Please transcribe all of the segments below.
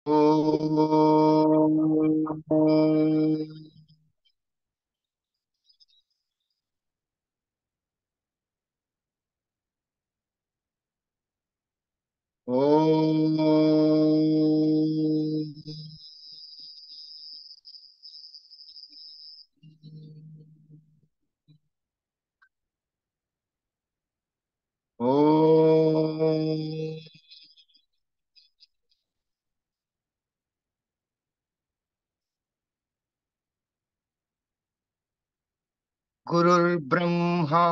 ఓం ఓం గురుర్బ్రహ్మా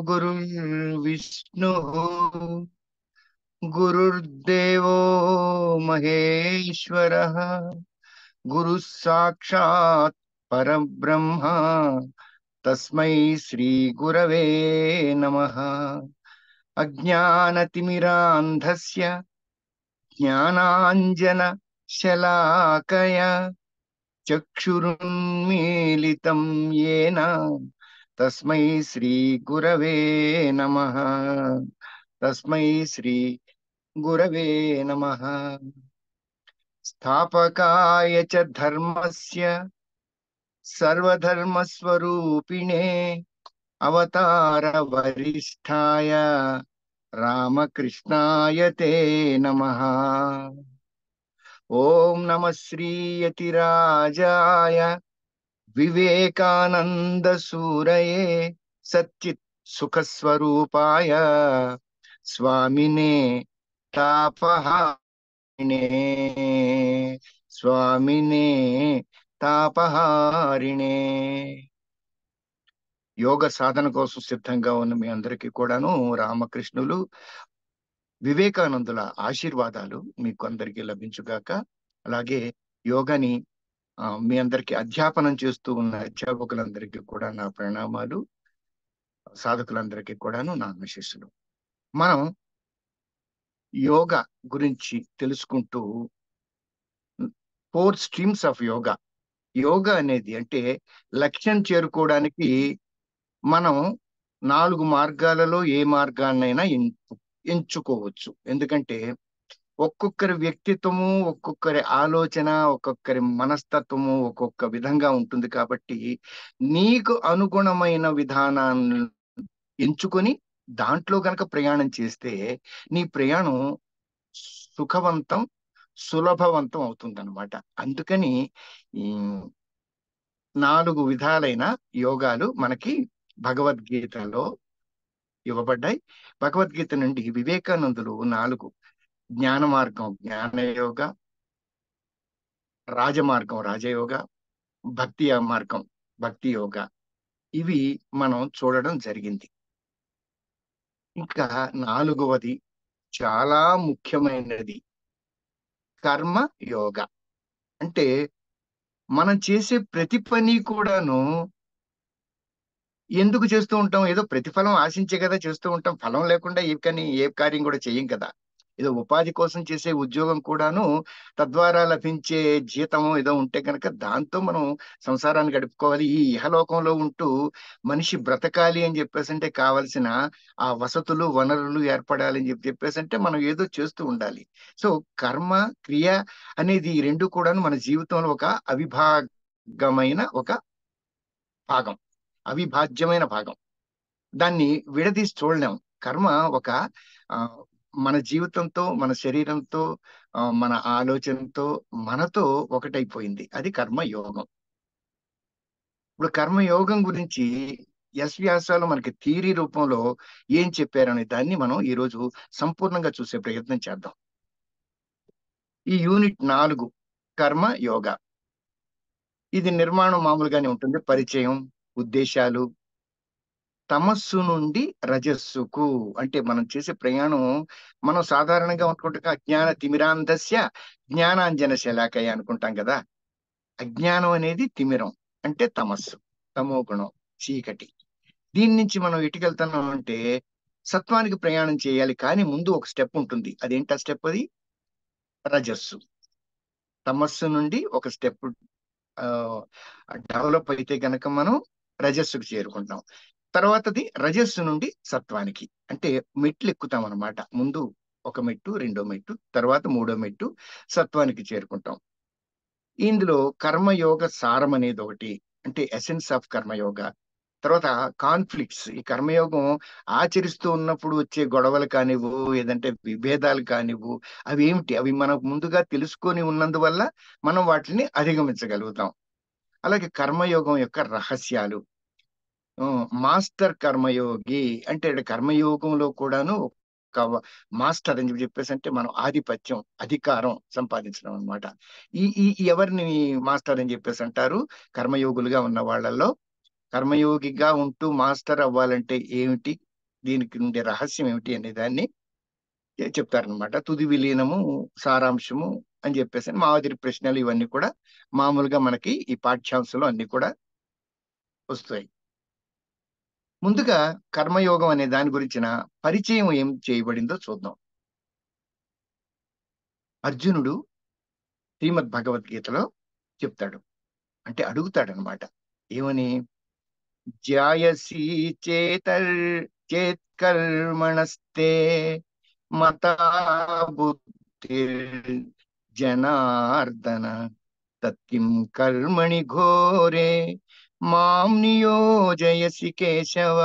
గురుర్విష్ణు గురుర్దేవో మహేశ్వరః గురు సాక్షాత్ పరబ్రహ్మ తస్మై శ్రీ గురవే నమః అజ్ఞానతిమిరాంధస్య జ్ఞానాంజన శలాకయ చక్షురున్మీలితం యేన తస్మై శ్రీ గురవే నమః తస్మై శ్రీ గురవే నమః స్థాపకాయ చ ధర్మస్య సర్వధర్మస్వరూపిణే అవతార వరిష్ఠాయ రామకృష్ణాయ తే నమః ఓం నమః శ్రీయతిరాజాయ వివేకానంద సూరయే సచ్చిత్ సుఖస్వరూపాయ స్వామినే తాపహారిణే స్వామినే తాపహారిణే. యోగ సాధన కోసం సిద్ధంగా ఉన్న మీ అందరికీ కూడాను రామకృష్ణులు వివేకానందుల ఆశీర్వాదాలు మీకు అందరికీ లభించుగాక. అలాగే యోగాని మీ అందరికీ అధ్యాపనం చేస్తూ ఉన్న అధ్యాపకులందరికీ కూడా నా ప్రణామాలు, సాధకులందరికీ కూడాను నా ఆశీస్సులు. మనం యోగా గురించి తెలుసుకుంటూ 4 స్ట్రీమ్స్ ఆఫ్ యోగా. యోగా అనేది అంటే లక్ష్యం చేరుకోవడానికి మనం 4 మార్గాలలో ఏ మార్గాన్నైనా ఎంచుకోవచ్చు. ఎందుకంటే ఒక్కొక్కరి వ్యక్తిత్వము, ఒక్కొక్కరి ఆలోచన, ఒక్కొక్కరి మనస్తత్వము ఒక్కొక్క విధంగా ఉంటుంది. కాబట్టి నీకు అనుగుణమైన విధానాన్ని ఎంచుకొని దాంట్లో గనక ప్రయాణం చేస్తే నీ ప్రయాణం సుఖవంతం, సులభవంతం అవుతుందన్నమాట. అందుకని ఈ 4 విధాలైన యోగాలు మనకి భగవద్గీతలో ఇవ్వబడ్డాయి. భగవద్గీత నుండి వివేకానందులు 4 జ్ఞాన మార్గం జ్ఞానయోగ, రాజమార్గం రాజయోగ, భక్తి మార్గం భక్తి యోగ, ఇవి మనం చూడడం జరిగింది. ఇంకా 4వది చాలా ముఖ్యమైనది కర్మ యోగ. అంటే మనం చేసే ప్రతి పని కూడాను ఎందుకు చేస్తూ ఉంటాం? ఏదో ప్రతిఫలం ఆశించే కదా చేస్తూ ఉంటాం. ఫలం లేకుండా ఏ కార్యం కూడా చెయ్యం కదా. ఏదో ఉపాధి కోసం చేసే ఉద్యోగం కూడాను తద్వారా లభించే జీతం ఏదో ఉంటే కనుక దాంతో మనం సంసారాన్ని గడుపుకోవాలి. ఈ ఇహలోకంలో ఉంటూ మనిషి బ్రతకాలి అని చెప్పేసి అంటే కావలసిన ఆ వసతులు వనరులు ఏర్పడాలి అని చెప్పేసి అంటే మనం ఏదో చేస్తూ ఉండాలి. సో కర్మ క్రియ అనేది ఈ రెండు కూడాను మన జీవితంలో ఒక అవిభాగమైన ఒక భాగం, అవిభాజ్యమైన భాగం. దాన్ని విడదీసి చూడలేం. కర్మ ఒక ఆ, మన జీవితంతో, మన శరీరంతో, మన ఆలోచనతో, మనతో ఒకటైపోయింది. అది కర్మ యోగం. ఇప్పుడు కర్మ యోగం గురించి ఎస్ వ్యాసాలు మనకి థియరీ రూపంలో ఏం చెప్పారనే దాన్ని మనం ఈరోజు సంపూర్ణంగా చూసే ప్రయత్నం చేద్దాం. ఈ యూనిట్ 4 కర్మ యోగ. ఇది నిర్మాణం మామూలుగానే ఉంటుంది. పరిచయం, ఉద్దేశాలు, తమస్సు నుండి రజస్సుకు. అంటే మనం చేసే ప్రయాణం మనం సాధారణంగా అనుకుంటే అజ్ఞాన తిమిరాంధస్య జ్ఞానాంజన శలాకయ అనుకుంటాం కదా. అజ్ఞానం అనేది తిమిరం, అంటే తమస్సు, తమో గుణం, చీకటి. దీని నుంచి మనం ఎటుకెళ్తున్నాం అంటే సత్వానికి ప్రయాణం చేయాలి. కానీ ముందు ఒక స్టెప్ ఉంటుంది. అదేంటి ఆ స్టెప్? అది రజస్సు. తమస్సు నుండి ఒక స్టెప్ డెవలప్ అయితే గనక మనం రజస్సుకు చేరుకుంటాం. తర్వాతది రజస్సు నుండి సత్వానికి, అంటే మెట్లు ఎక్కుతాం అనమాట. ముందు ఒక మెట్టు, రెండో మెట్టు, తర్వాత మూడో మెట్టు సత్వానికి చేరుకుంటాం. ఇందులో కర్మయోగ సారం అనేది ఒకటి, అంటే ఎసెన్స్ ఆఫ్ కర్మయోగ. తర్వాత కాన్ఫ్లిక్ట్స్, ఈ కర్మయోగం ఆచరిస్తూ ఉన్నప్పుడు వచ్చే గొడవలు కానివ్వు, ఏదంటే విభేదాలు కానివ్వు, అవి ఏమిటి, అవి మనం ముందుగా తెలుసుకొని ఉన్నందువల్ల మనం వాటిని అధిగమించగలుగుతాం. అలాగే కర్మయోగం యొక్క రహస్యాలు. మాస్టర్ కర్మయోగి అంటే ఈడ కర్మయోగంలో కూడాను ఒక మాస్టర్ అని చెప్పేసి, అంటే మనం ఆధిపత్యం, అధికారం సంపాదించడం అన్నమాట. ఈ ఎవరిని మాస్టర్ అని చెప్పేసి అంటారు? కర్మయోగులుగా ఉన్న వాళ్ళల్లో కర్మయోగిగా ఉంటూ మాస్టర్ అవ్వాలంటే ఏమిటి, దీనికి ఉండే రహస్యం ఏమిటి అనే దాన్ని చెప్తారనమాట. తుది విలీనము, సారాంశము అని చెప్పేసి మాదిరి ప్రశ్నలు ఇవన్నీ కూడా మామూలుగా మనకి ఈ పాఠ్యాంశంలో అన్ని కూడా వస్తాయి. ముందుగా కర్మయోగం అనే దాని గురించిన పరిచయం ఏం చేయబడిందో చూద్దాం. అర్జునుడు శ్రీమద్ భగవద్గీతలో చెప్తాడు, అంటే అడుగుతాడనమాట. ఏమని? జ్యాయసి చేతర్ చేత్కర్మణస్తే మతా బుద్ధిర్ జనార్దన తత్కిం కర్మణి ఘోరే మాం నియోజయసి కేశవ.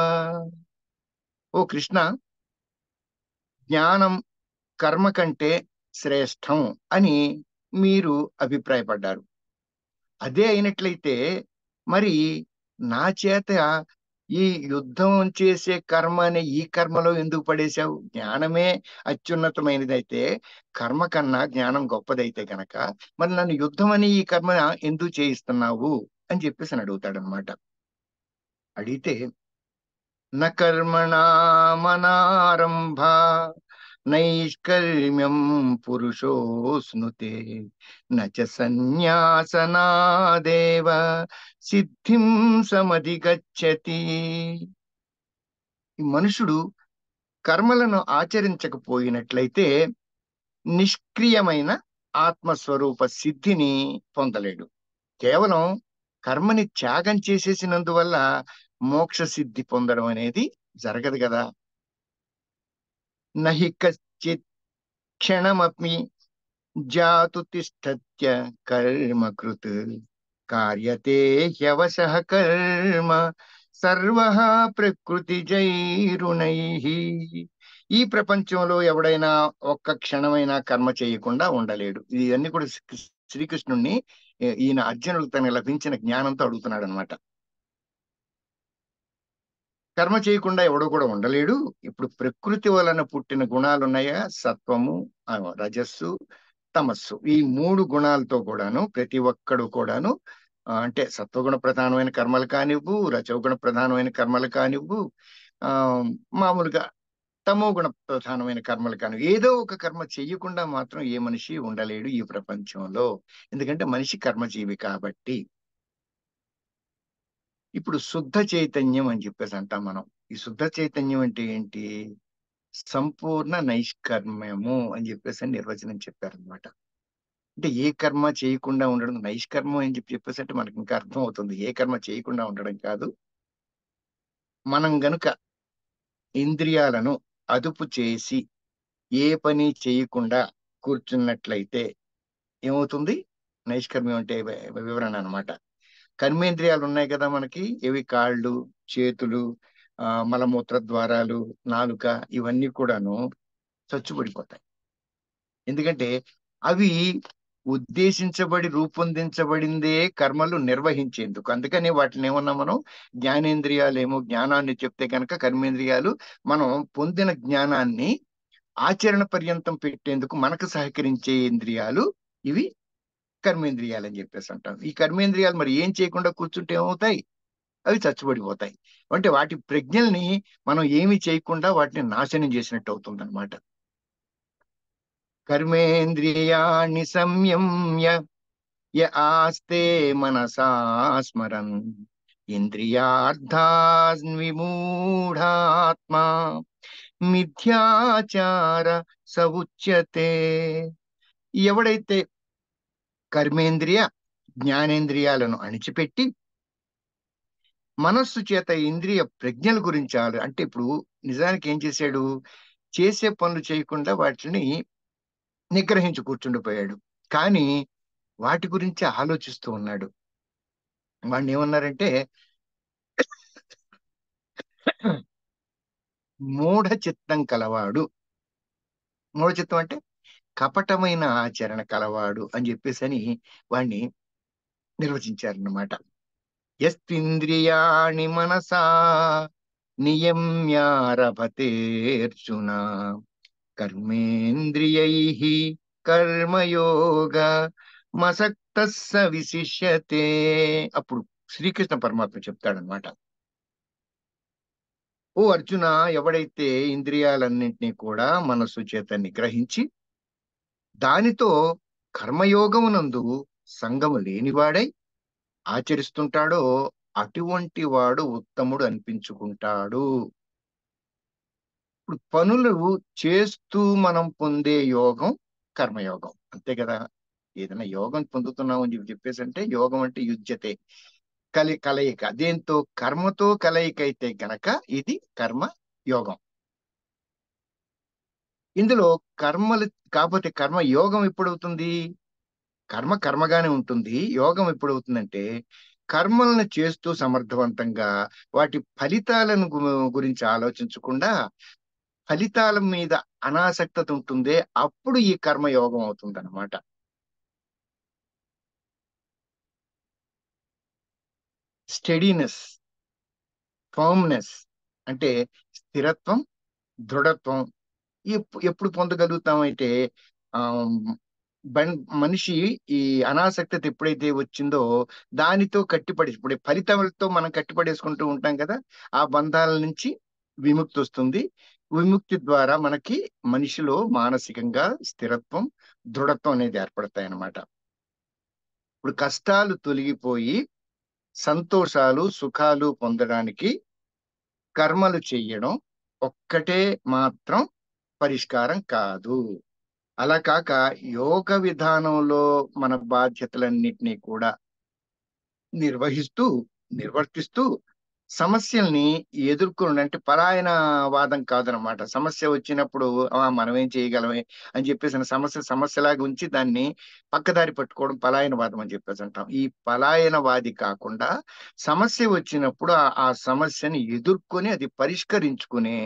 ఓ కృష్ణ, జ్ఞానం కర్మ కంటే శ్రేష్టం అని మీరు అభిప్రాయపడ్డారు. అదే అయినట్లయితే మరి నా చేత ఈ యుద్ధం చేసే కర్మ అనే ఈ కర్మలో ఎందుకు పడేశావు? జ్ఞానమే అత్యున్నతమైనదైతే, కర్మ కన్నా జ్ఞానం గొప్పదైతే గనక మరి నన్ను యుద్ధం అని ఈ కర్మ ఎందుకు చేయిస్తున్నావు అని చెప్పేసి అని అడుగుతాడనమాట. అడిగితే న కర్మణామనారంభా నైష్కర్మ్యం పురుషోస్నుతే నచ సన్యాసనాదేవ సిద్ధిం సమధిగచ్చతి. ఈ మనుషుడు కర్మలను ఆచరించకపోయినట్లయితే నిష్క్రియమైన ఆత్మస్వరూప సిద్ధిని పొందలేడు. కేవలం కర్మని త్యాగం చేసేసినందువల్ల మోక్ష సిద్ధి పొందడం అనేది జరగదు కదా. నహి కశ్చిత్ క్షణమపి జాతు తిష్టత్య కర్మ కృత్ కార్యతే హ్యవశః కర్మ సర్వః ప్రకృతి జైరుణై. ఈ ప్రపంచంలో ఎవడైనా ఒక్క క్షణమైనా కర్మ చేయకుండా ఉండలేడు. ఇవన్నీ కూడా శ్రీకృష్ణుణ్ణి ఈయన అర్జునుడికి తనకు లభించిన జ్ఞానంతో అడుగుతున్నాడు అనమాట. కర్మ చేయకుండా ఎవడో కూడా ఉండలేడు. ఇప్పుడు ప్రకృతి వలన పుట్టిన గుణాలు ఉన్నాయా, సత్వము, రజస్సు, తమస్సు, ఈ మూడు గుణాలతో కూడాను ప్రతి ఒక్కడు కూడాను అంటే సత్వగుణ ప్రధానమైన కర్మలు కానివ్వు, రజోగుణ ప్రధానమైన కర్మలు కానివ్వు, ఆ మామూలుగా తమో గుణ ప్రధానమైన కర్మలు కానివ్వు, ఏదో ఒక కర్మ చెయ్యకుండా మాత్రం ఏ మనిషి ఉండలేడు ఈ ప్రపంచంలో. ఎందుకంటే మనిషి కర్మజీవి కాబట్టి. ఇప్పుడు శుద్ధ చైతన్యం అని చెప్పేసి అంటాం మనం. ఈ శుద్ధ చైతన్యం అంటే ఏంటి? సంపూర్ణ నైష్కర్మ్యము అని చెప్పేసి నిర్వచనం చెప్పారనమాట. అంటే ఏ కర్మ చేయకుండా ఉండడం, నైష్కర్మం అని చెప్పేసి అంటే మనకి ఇంకా అర్థం అవుతుంది. ఏ కర్మ చేయకుండా ఉండడం కాదు. మనం గనుక ఇంద్రియాలను అదుపు చేసి ఏ పని చేయకుండా కూర్చున్నట్లయితే ఏమవుతుంది? నైష్కర్మ్యం అంటే వివరణ అనమాట. కర్మేంద్రియాలు ఉన్నాయి కదా మనకి, ఇవి కాళ్ళు, చేతులు, మలమూత్ర ద్వారాలు, నాలుక, ఇవన్నీ కూడాను చచ్చుబడిపోతాయి. ఎందుకంటే అవి ఉద్దేశించబడి రూపొందించబడిందే కర్మలు నిర్వహించేందుకు. అందుకని వాటిని ఏమన్నా మనం జ్ఞానేంద్రియాలు ఏమో జ్ఞానాన్ని చెప్తే కనుక, కర్మేంద్రియాలు మనం పొందిన జ్ఞానాన్ని ఆచరణ పర్యంతం పెట్టేందుకు మనకు సహకరించే ఇంద్రియాలు ఇవి కర్మేంద్రియాలు అని చెప్పేసి అంటాం. ఈ కర్మేంద్రియాలు మరి ఏం చేయకుండా కూర్చుంటే ఏమవుతాయి? అవి చచ్చుబడిపోతాయి. అంటే వాటి ప్రజ్ఞల్ని మనం ఏమి చేయకుండా వాటిని నాశనం చేసినట్టు అవుతుంది అనమాట. కర్మేంద్రియాణి సంయమ్య య ఆస్తే మనసా స్మరన్ ఇంద్రియార్థాన్విమూఢాత్మా మిథ్యాచార సవుచ్యతే. ఎవడైతే కర్మేంద్రియ జ్ఞానేంద్రియాలను అణిచిపెట్టి మనస్సు చేత ఇంద్రియ ప్రజ్ఞల గురించి అంటే ఇప్పుడు నిజానికి ఏం చేశాడు? చేసే పనులు చేయకుండా వాటిని నిగ్రహించి కూర్చుండిపోయాడు. కానీ వాటి గురించి ఆలోచిస్తూ ఉన్నాడు. వాడిని ఏమన్నారంటే మూఢ చిత్తం కలవాడు. మూఢ చిత్తం అంటే కపటమైన ఆచరణ కలవాడు అని చెప్పేసి అని వాడిని నిర్వచించారన్నమాట. యస్తింద్రియాణి మనసా నియమ్యారభతేర్జున కర్మేంద్రియైః కర్మయోగ మసక్తః స విశిష్యతే. అప్పుడు శ్రీకృష్ణ పరమాత్మ చెప్తాడనమాట. ఓ అర్జున, ఎవడైతే ఇంద్రియాలన్నింటినీ కూడా మనస్సు చేత నిగ్రహించి దానితో కర్మయోగమునందు సంగము లేనివాడై ఆచరిస్తుంటాడో అటువంటి వాడు ఉత్తముడు అనిపించుకుంటాడు. ఇప్పుడు పనులు చేస్తూ మనం పొందే యోగం కర్మయోగం, అంతే కదా. ఏదైనా యోగం పొందుతున్నాం అని చెప్పేసి అంటే యోగం అంటే యుజ్యతే, కలయిక. దేంతో? కర్మతో కలయిక అయితే గనక ఇది కర్మ యోగం. ఇందులో కర్మలు కాకపోతే కర్మ యోగం ఎప్పుడవుతుంది? కర్మ కర్మగానే ఉంటుంది. యోగం ఎప్పుడవుతుందంటే కర్మలను చేస్తూ సమర్థవంతంగా వాటి ఫలితాలను గురించి ఆలోచించకుండా ఫలితాల మీద అనాసక్తత ఉంటుందే, అప్పుడు ఈ కర్మ యోగం అవుతుంది అనమాట. స్టెడీనెస్, ఫర్మ్నెస్ అంటే స్థిరత్వం, దృఢత్వం ఎప్పుడు పొందగలుగుతామంటే ఆ మనిషి ఈ అనాసక్తత ఎప్పుడైతే వచ్చిందో దానితో కట్టిపడి, ఇప్పుడు ఫలితాలతో మనం కట్టిపడేసుకుంటూ ఉంటాం కదా, ఆ బంధాల నుంచి విముక్తి వస్తుంది. విముక్తి ద్వారా మనకి మనిషిలో మానసికంగా స్థిరత్వం, దృఢత్వం అనేది ఏర్పడతాయి అన్నమాట. ఇప్పుడు కష్టాలు తొలగిపోయి సంతోషాలు, సుఖాలు పొందడానికి కర్మలు చెయ్యడం ఒక్కటే మాత్రం పరిష్కారం కాదు. అలా కాక యోగ విధానంలో మన బాధ్యతలన్నిటినీ కూడా నిర్వహిస్తూ, నిర్వర్తిస్తూ సమస్యల్ని ఎదుర్కొని, అంటే పరాయన వాదం కాదనమాట. సమస్య వచ్చినప్పుడు మనం ఏం చేయగలమే అని చెప్పేసి సమస్యలాగా ఉంచి దాన్ని పక్కదారి పట్టుకోవడం పలాయన వాదం అని చెప్పేసి అంటాం. ఈ పలాయన వాది కాకుండా సమస్య వచ్చినప్పుడు ఆ సమస్యని ఎదుర్కొని అది పరిష్కరించుకునే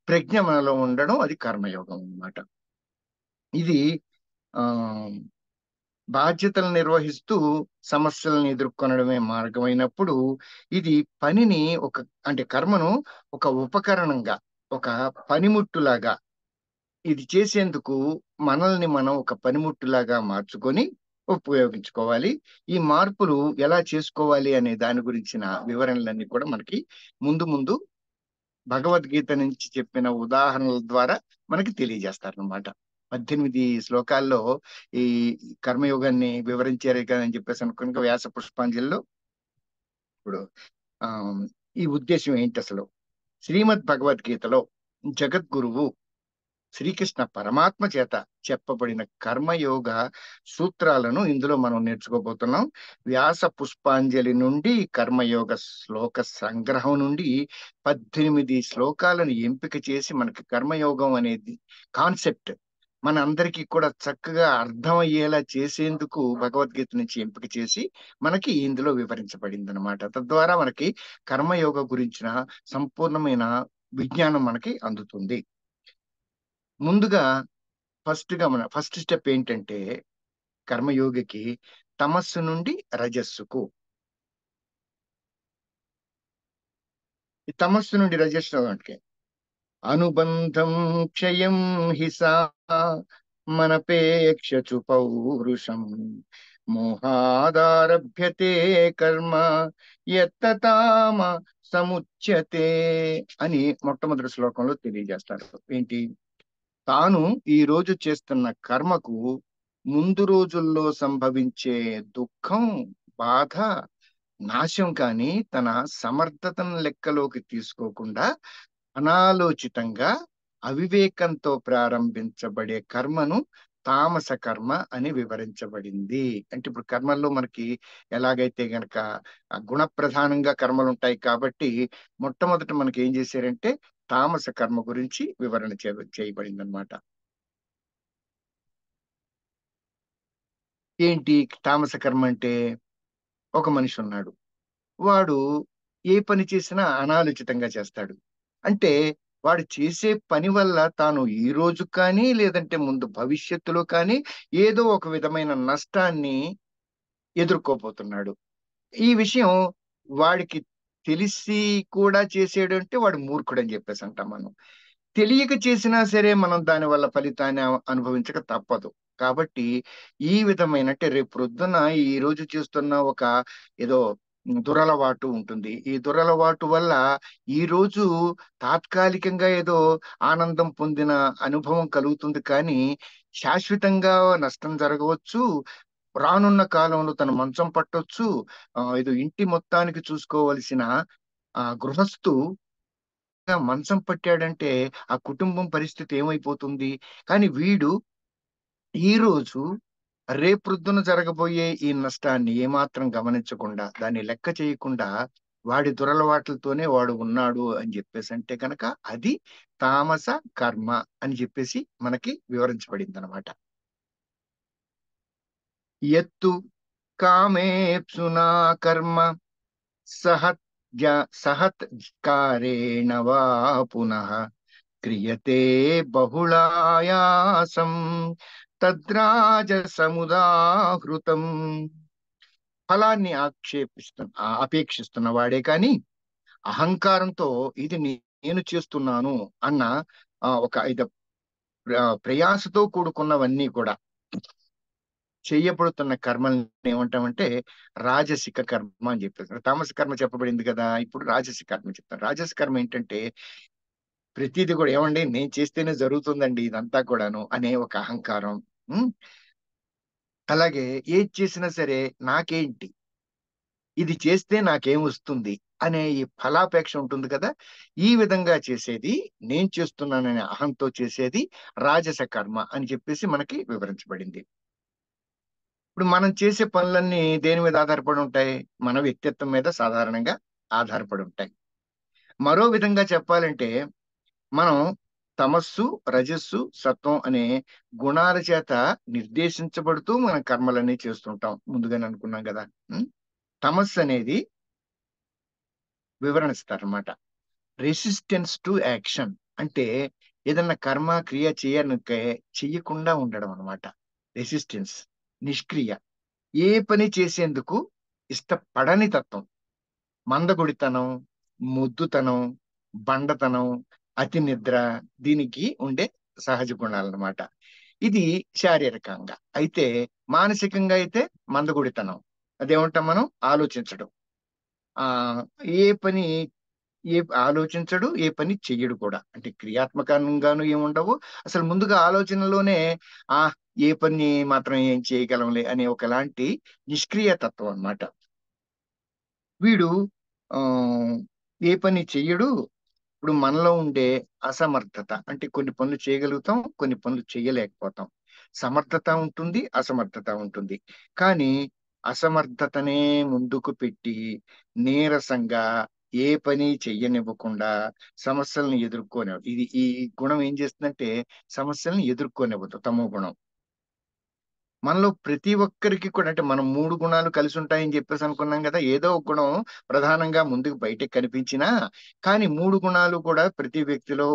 ప్రజ్ఞ మనలో ఉండడం అది కర్మయోగం అన్నమాట. ఇది ఆ బాధ్యతలు నిర్వహిస్తూ సమస్యలను ఎదుర్కొనడమే మార్గమైనప్పుడు ఇది పనిని అంటే కర్మను ఒక ఉపకరణంగా, ఒక పనిముట్టులాగా ఇది చేసేందుకు మనల్ని మనం ఒక పనిముట్టులాగా మార్చుకొని ఉపయోగించుకోవాలి. ఈ మార్పులు ఎలా చేసుకోవాలి అనే దాని గురించిన వివరణలన్నీ కూడా మనకి ముందు ముందు భగవద్గీత నుంచి చెప్పిన ఉదాహరణల ద్వారా మనకి తెలియజేస్తారనమాట. 18 శ్లోకాల్లో ఈ కర్మయోగాన్ని వివరించారు కదా అని చెప్పేసి అనుకుని వ్యాస పుష్పాంజలిలో ఇప్పుడు ఆ ఈ ఉద్దేశం ఏంటి అసలు? శ్రీమద్ భగవద్గీతలో జగద్గురువు శ్రీకృష్ణ పరమాత్మ చేత చెప్పబడిన కర్మయోగ సూత్రాలను ఇందులో మనం నేర్చుకోబోతున్నాం. వ్యాస పుష్పాంజలి నుండి కర్మయోగ శ్లోక సంగ్రహం నుండి 18 శ్లోకాలను ఎంపిక చేసి మనకి కర్మయోగం అనేది కాన్సెప్ట్ మన అందరికీ కూడా చక్కగా అర్థమయ్యేలా చేసేందుకు భగవద్గీత నుంచి ఎంపిక చేసి మనకి ఇందులో వివరించబడింది అనమాట. తద్వారా మనకి కర్మయోగ గురించిన సంపూర్ణమైన విజ్ఞానం మనకి అందుతుంది. ముందుగా ఫస్ట్ స్టెప్ ఏంటంటే కర్మయోగికి తమస్సు నుండి రజస్సుకు, ఈ తమస్సు నుండి రజస్సు అంటే అనుబంధం క్షయం హిసా మనపేక్షచు పౌరుషం మోహాదారభ్యతే కర్మ యత్తతామ సముచ్యతే అని మొట్టమొదటి శ్లోకంలో తెలియజేస్తారు. ఏంటి? తాను ఈ రోజు చేస్తున్న కర్మకు ముందు రోజుల్లో సంభవించే దుఃఖం, బాధ, నాశం కానీ తన సమర్థతను లెక్కలోకి తీసుకోకుండా అనాలోచితంగా అవివేకంతో ప్రారంభించబడే కర్మను తామస కర్మ అని వివరించబడింది. అంటే ఇప్పుడు కర్మల్లో మనకి ఎలాగైతే గనక గుణ ప్రధానంగా కర్మలు ఉంటాయి కాబట్టి మొట్టమొదట మనకి ఏం చేశారంటే తామస కర్మ గురించి వివరణ చేయబడింది అనమాట. ఏంటి తామస కర్మ అంటే? ఒక మనిషి ఉన్నాడు. వాడు ఏ పని చేసినా అనాలోచితంగా చేస్తాడు. అంటే వాడు చేసే పని వల్ల తాను ఈ రోజు కానీ, లేదంటే ముందు భవిష్యత్తులో కానీ ఏదో ఒక విధమైన నష్టాన్ని ఎదుర్కోబోతున్నాడు. ఈ విషయం వాడికి తెలిసి కూడా చేసాడంటే వాడు మూర్ఖుడని చెప్పేసి అంటాం మనం. తెలియక చేసినా సరే మనం దాని వల్ల ఫలితాన్ని అనుభవించక తప్పదు. కాబట్టి ఈ విధమైన అంటే రేపు ప్రొద్దున ఈ రోజు చేస్తున్న ఒక ఏదో దురలవాటు ఉంటుంది. ఈ దురలవాటు వల్ల ఈ రోజు తాత్కాలికంగా ఏదో ఆనందం పొందిన అనుభవం కలుగుతుంది కానీ శాశ్వతంగా నష్టం జరగవచ్చు. రానున్న కాలంలో తను మంచం పట్టొచ్చు. ఏదో ఇంటి మొత్తానికి చూసుకోవలసిన గృహస్థు మంచం పట్టాడంటే ఆ కుటుంబం పరిస్థితి ఏమైపోతుంది? కానీ వీడు ఈ రోజు రేపొద్దున జరగబోయే ఈ నష్టాన్ని ఏమాత్రం గమనించకుండా, దాన్ని లెక్క చేయకుండా వాడి దురలవాట్లతోనే వాడు ఉన్నాడు అని చెప్పేసి అంటే కనుక అది తామస కర్మ అని చెప్పేసి మనకి వివరించబడిందనమాట. ఎత్తు కామేప్సునా కర్మ సహత్ సహత్ కారేణ వా పునః క్రియతే బహుళాయాసం తద్రాజసముదాహృతం. ఫలాన్ని అపేక్షిస్తున్న వాడే కాని అహంకారంతో ఇది నేను చేస్తున్నాను అన్న ఒక ఇది ప్రయాసతో కూడుకున్నవన్నీ కూడా చేయబడుతున్న కర్మల్ని ఏమంటామంటే రాజసిక కర్మ అని చెప్పేసి. తామస కర్మ చెప్పబడింది కదా, ఇప్పుడు రాజసిక కర్మ చెప్తాను. రాజసిక కర్మ ఏంటంటే ప్రతిది కూడా ఏమండి నేను చేస్తేనే జరుగుతుందండి ఇదంతా కూడాను అనే ఒక అహంకారం. ఉం? అలాగే ఏది చేసినా సరే నాకేంటి, ఇది చేస్తే నాకేం వస్తుంది అనే ఈ ఫలాపేక్ష ఉంటుంది కదా. ఈ విధంగా చేసేది నేను చేస్తున్నాననే అహంతో చేసేది రాజస కర్మ అని చెప్పేసి మనకి వివరించబడింది. ఇప్పుడు మనం చేసే పనులన్నీ దేని మీద ఆధారపడి ఉంటాయి? మన వ్యక్తిత్వం మీద సాధారణంగా ఆధారపడి ఉంటాయి. మరో విధంగా చెప్పాలంటే మనం తమస్సు, రజస్సు, సత్వం అనే గుణాల చేత నిర్దేశించబడుతూ మనం కర్మలన్నీ చేస్తుంటాం. ముందుగానే అనుకున్నాం కదా. ఉం? తమస్సు అనేది వివరణ ఇస్తారనమాట. రెసిస్టెన్స్ టు యాక్షన్ అంటే ఏదన్నా కర్మ క్రియ చెయ్యకుండా ఉండడం అనమాట. రెసిస్టెన్స్, నిష్క్రియ. ఏ పని చేసేందుకు ఇష్టపడని తత్వం. మందకొడితనం, మొద్దుతనం, బండతనం, అతి నిద్ర దీనికి ఉండే సహజ గుణాలన్నమాట. ఇది శారీరకంగా. అయితే మానసికంగా అయితే మందకొడితనం. అదేమంటాం మనం? ఆలోచించడం. ఆ ఏ పని ఏ ఆలోచించడు, ఏ పని చెయ్యడు కూడా. అంటే క్రియాత్మకంగాను ఏముండవు. అసలు ముందుగా ఆలోచనలోనే ఆ ఏ పని మాత్రం ఏం చేయగలంలే అనే ఒకలాంటి నిష్క్రియ తత్వం అన్నమాట. వీడు ఆ ఏ పని చెయ్యడు. ఇప్పుడు మనలో ఉండే అసమర్థత అంటే కొన్ని పనులు చేయగలుగుతాం, కొన్ని పనులు చేయలేకపోతాం. సమర్థత ఉంటుంది, అసమర్థత ఉంటుంది. కానీ అసమర్థతనే ముందుకు పెట్టి నీరసంగా ఏ పని చెయ్యనివ్వకుండా సమస్యలను ఇది ఈ గుణం ఏం చేస్తుందంటే సమస్యలను ఎదుర్కొనివ్వదు. తమో గుణం. మనలో ప్రతి ఒక్కరికి కూడా అంటే మనం మూడు గుణాలు కలిసి ఉంటాయని చెప్పేసి అనుకున్నాం కదా. ఏదో ఒక గుణం ప్రధానంగా ముందుకు బయటకు కనిపించినా కానీ మూడు గుణాలు కూడా ప్రతి వ్యక్తిలో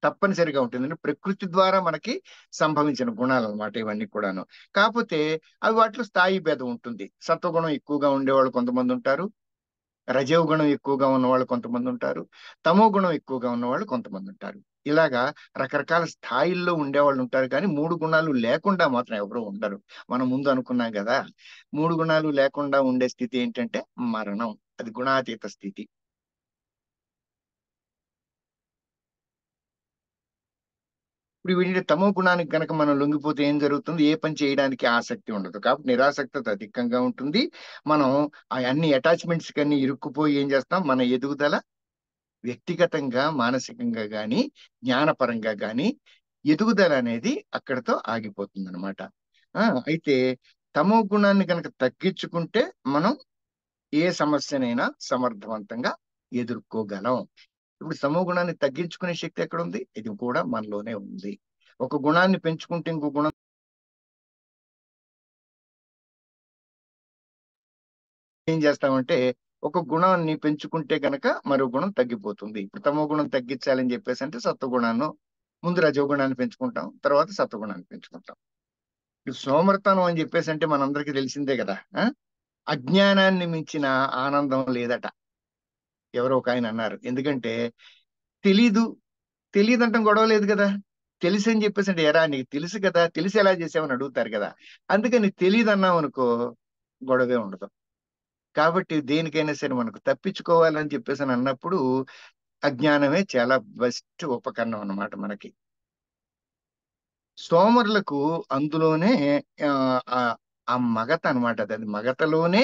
తప్పనిసరిగా ఉంటుంది. అంటే ప్రకృతి ద్వారా మనకి సంభవించిన గుణాలు అన్నమాట ఇవన్నీ కూడాను. కాకపోతే అవి వాటిలో స్థాయి భేదం ఉంటుంది. సత్వగుణం ఎక్కువగా ఉండేవాళ్ళు కొంతమంది ఉంటారు. రజో గుణం ఎక్కువగా ఉన్నవాళ్ళు కొంతమంది ఉంటారు. తమో గుణం ఎక్కువగా ఉన్నవాళ్ళు కొంతమంది ఉంటారు. ఇలాగా రకరకాల స్థాయిల్లో ఉండేవాళ్ళు ఉంటారు కానీ మూడు గుణాలు లేకుండా మాత్రం ఎవరు ఉండరు. మనం ముందు అనుకున్నాం కదా. మూడు గుణాలు లేకుండా ఉండే స్థితి ఏంటంటే మరణం. అది గుణాతీత స్థితి. ఇప్పుడు వీడి తమో గుణానికి గనక మనం లొంగిపోతే ఏం జరుగుతుంది? ఏ పని చేయడానికి ఆసక్తి ఉండదు. కాబట్టి నిరాసక్తత అధికంగా ఉంటుంది. మనం అన్ని అటాచ్మెంట్స్ కన్నీ ఇరుక్కుపోయి ఏం చేస్తాం? మన ఎదుగుదల వ్యక్తిగతంగా, మానసికంగా గాని, జ్ఞానపరంగా గాని ఎదుగుదల అనేది అక్కడితో ఆగిపోతుంది అనమాట. అయితే తమో గుణాన్ని కనుక తగ్గించుకుంటే మనం ఏ సమస్యనైనా సమర్థవంతంగా ఎదుర్కోగలం. ఇప్పుడు తమో గుణాన్ని తగ్గించుకునే శక్తి ఎక్కడుంది? ఇది కూడా మనలోనే ఉంది. ఒక గుణాన్ని పెంచుకుంటే ఇంకో గుణం ఏం చేస్తామంటే, ఒక గుణాన్ని పెంచుకుంటే గనక మరో గుణం తగ్గిపోతుంది. ఇప్పుడు తమో గుణం తగ్గించాలని చెప్పేసి అంటే సత్వగుణాన్ని ముందు రజోగుణాన్ని పెంచుకుంటాం. తర్వాత సత్వగుణాన్ని పెంచుకుంటాం. ఈ సోమర్తనం అని చెప్పేసి అంటే మనందరికీ తెలిసిందే కదా! అజ్ఞానాన్ని మించిన ఆనందం లేదట. ఎవరో ఒక ఆయన అన్నారు. ఎందుకంటే తెలీదు, తెలీదంటాం గొడవ లేదు కదా! తెలుసని చెప్పేసి అంటే, "ఏరా నీకు తెలుసు కదా! తెలిసి ఎలా చేసావని" అడుగుతారు కదా! అందుకని తెలీదన్నాం అనుకో గొడవే ఉండదు. కాబట్టి దేనికైనా సరే మనకు తప్పించుకోవాలని చెప్పేసి అని అన్నప్పుడు అజ్ఞానమే చాలా బెస్ట్ ఉపకరణం అన్నమాట మనకి. సోమరులకు అందులోనే ఆహ్, ఆహ్, ఆ మగత అన్నమాట. అది మగతలోనే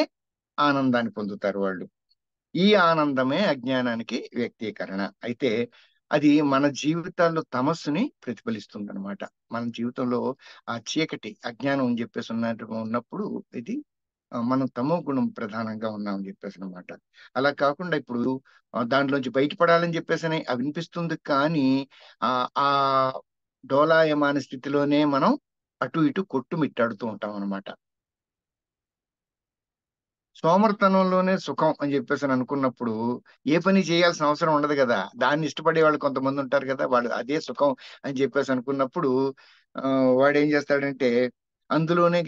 ఆనందాన్ని పొందుతారు వాళ్ళు. ఈ ఆనందమే అజ్ఞానానికి వ్యక్తీకరణ. అయితే అది మన జీవితాల్లో తమస్సుని ప్రతిఫలిస్తుందన్నమాట. మన జీవితంలో ఆ చీకటి, అజ్ఞానం అని చెప్పేసి ఉన్నప్పుడు ఇది మనం తమో గుణం ప్రధానంగా ఉన్నామని చెప్పేసనమాట. అలా కాకుండా ఇప్పుడు దాంట్లోంచి బయటపడాలని చెప్పేసని అనిపిస్తుంది కానీ ఆ డోలాయమాన స్థితిలోనే మనం అటు ఇటు కొట్టుమిట్టాడుతూ ఉంటాం అనమాట. సోమరితనంలోనే సుఖం అని చెప్పేసని అనుకున్నప్పుడు, ఏ పని చేయాల్సిన అవసరం ఉండదు గదా! దాన్ని ఇష్టపడే వాళ్ళు కొంతమంది ఉంటారు కదా! వాళ్ళు అదే సుఖం అని చెప్పేసి అనుకున్నప్పుడు వాడేం చేస్తాడంటే, అందులోనే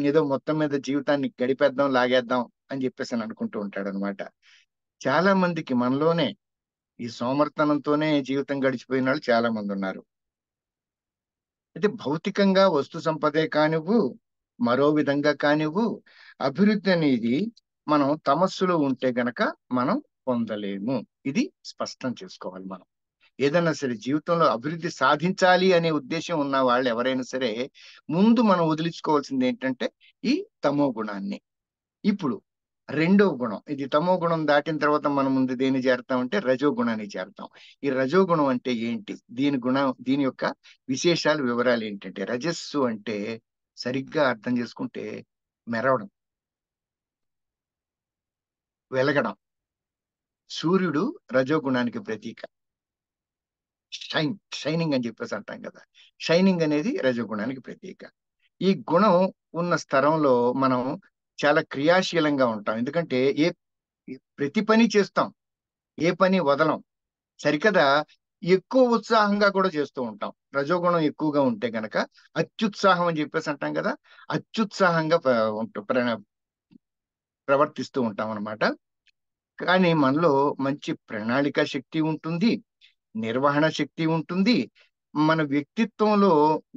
ఏదో మొత్తం మీద జీవితాన్ని గడిపేద్దాం, లాగేద్దాం అని చెప్పేసని అనుకుంటూ ఉంటాడనమాట. చాలా మందికి మనలోనే ఈ సోమరితనంతోనే జీవితం గడిచిపోయినోళ్ళు చాలా మందున్నారు. అయితే భౌతికంగా వస్తు సంపదే కానివ్వు, మరో విధంగా కానివ్వు, అభివృద్ధి అనేది మనం తమస్సులో ఉంటే గనక మనం పొందలేము. ఇది స్పష్టం చేసుకోవాలి మనం. ఏదన్నా సరే జీవితంలో అభివృద్ధి సాధించాలి అనే ఉద్దేశ్యం ఉన్న వాళ్ళు ఎవరైనా సరే, ముందు మనం వదిలించుకోవాల్సింది ఏంటంటే, ఈ తమో గుణాన్ని. ఇప్పుడు రెండో గుణం. ఇది తమో గుణం దాటిన తర్వాత మనం ముందు దేన్ని చేరతామంటే రజో గుణానికి చేరతాం. ఈ రజో గుణం అంటే ఏంటి? దీని యొక్క విశేషాలు, వివరాలు ఏంటంటే రజస్సు అంటే సరిగ్గా అర్థం చేసుకుంటే మెరవడం, వెలగడం. సూర్యుడు రజో గుణానికి ప్రతీక. షైనింగ్ అని చెప్పేసి అంటాం కదా! షైనింగ్ అనేది రజోగుణానికి ప్రతీక. ఈ గుణం ఉన్న స్థలంలో మనం చాలా క్రియాశీలంగా ఉంటాం. ఎందుకంటే ప్రతి పని చేస్తాం. ఏ పని వదలం. సరికదా ఎక్కువ ఉత్సాహంగా కూడా చేస్తూ ఉంటాం. రజోగుణం ఎక్కువగా ఉంటే గనక అత్యుత్సాహం అని చెప్పేసి అంటాం కదా! అత్యుత్సాహంగా ప్రవర్తిస్తూ ఉంటామనమాట. కానీ మనలో మంచి ప్రణాళిక శక్తి ఉంటుంది. నిర్వహణ శక్తి ఉంటుంది. మన వ్యక్తిత్వంలో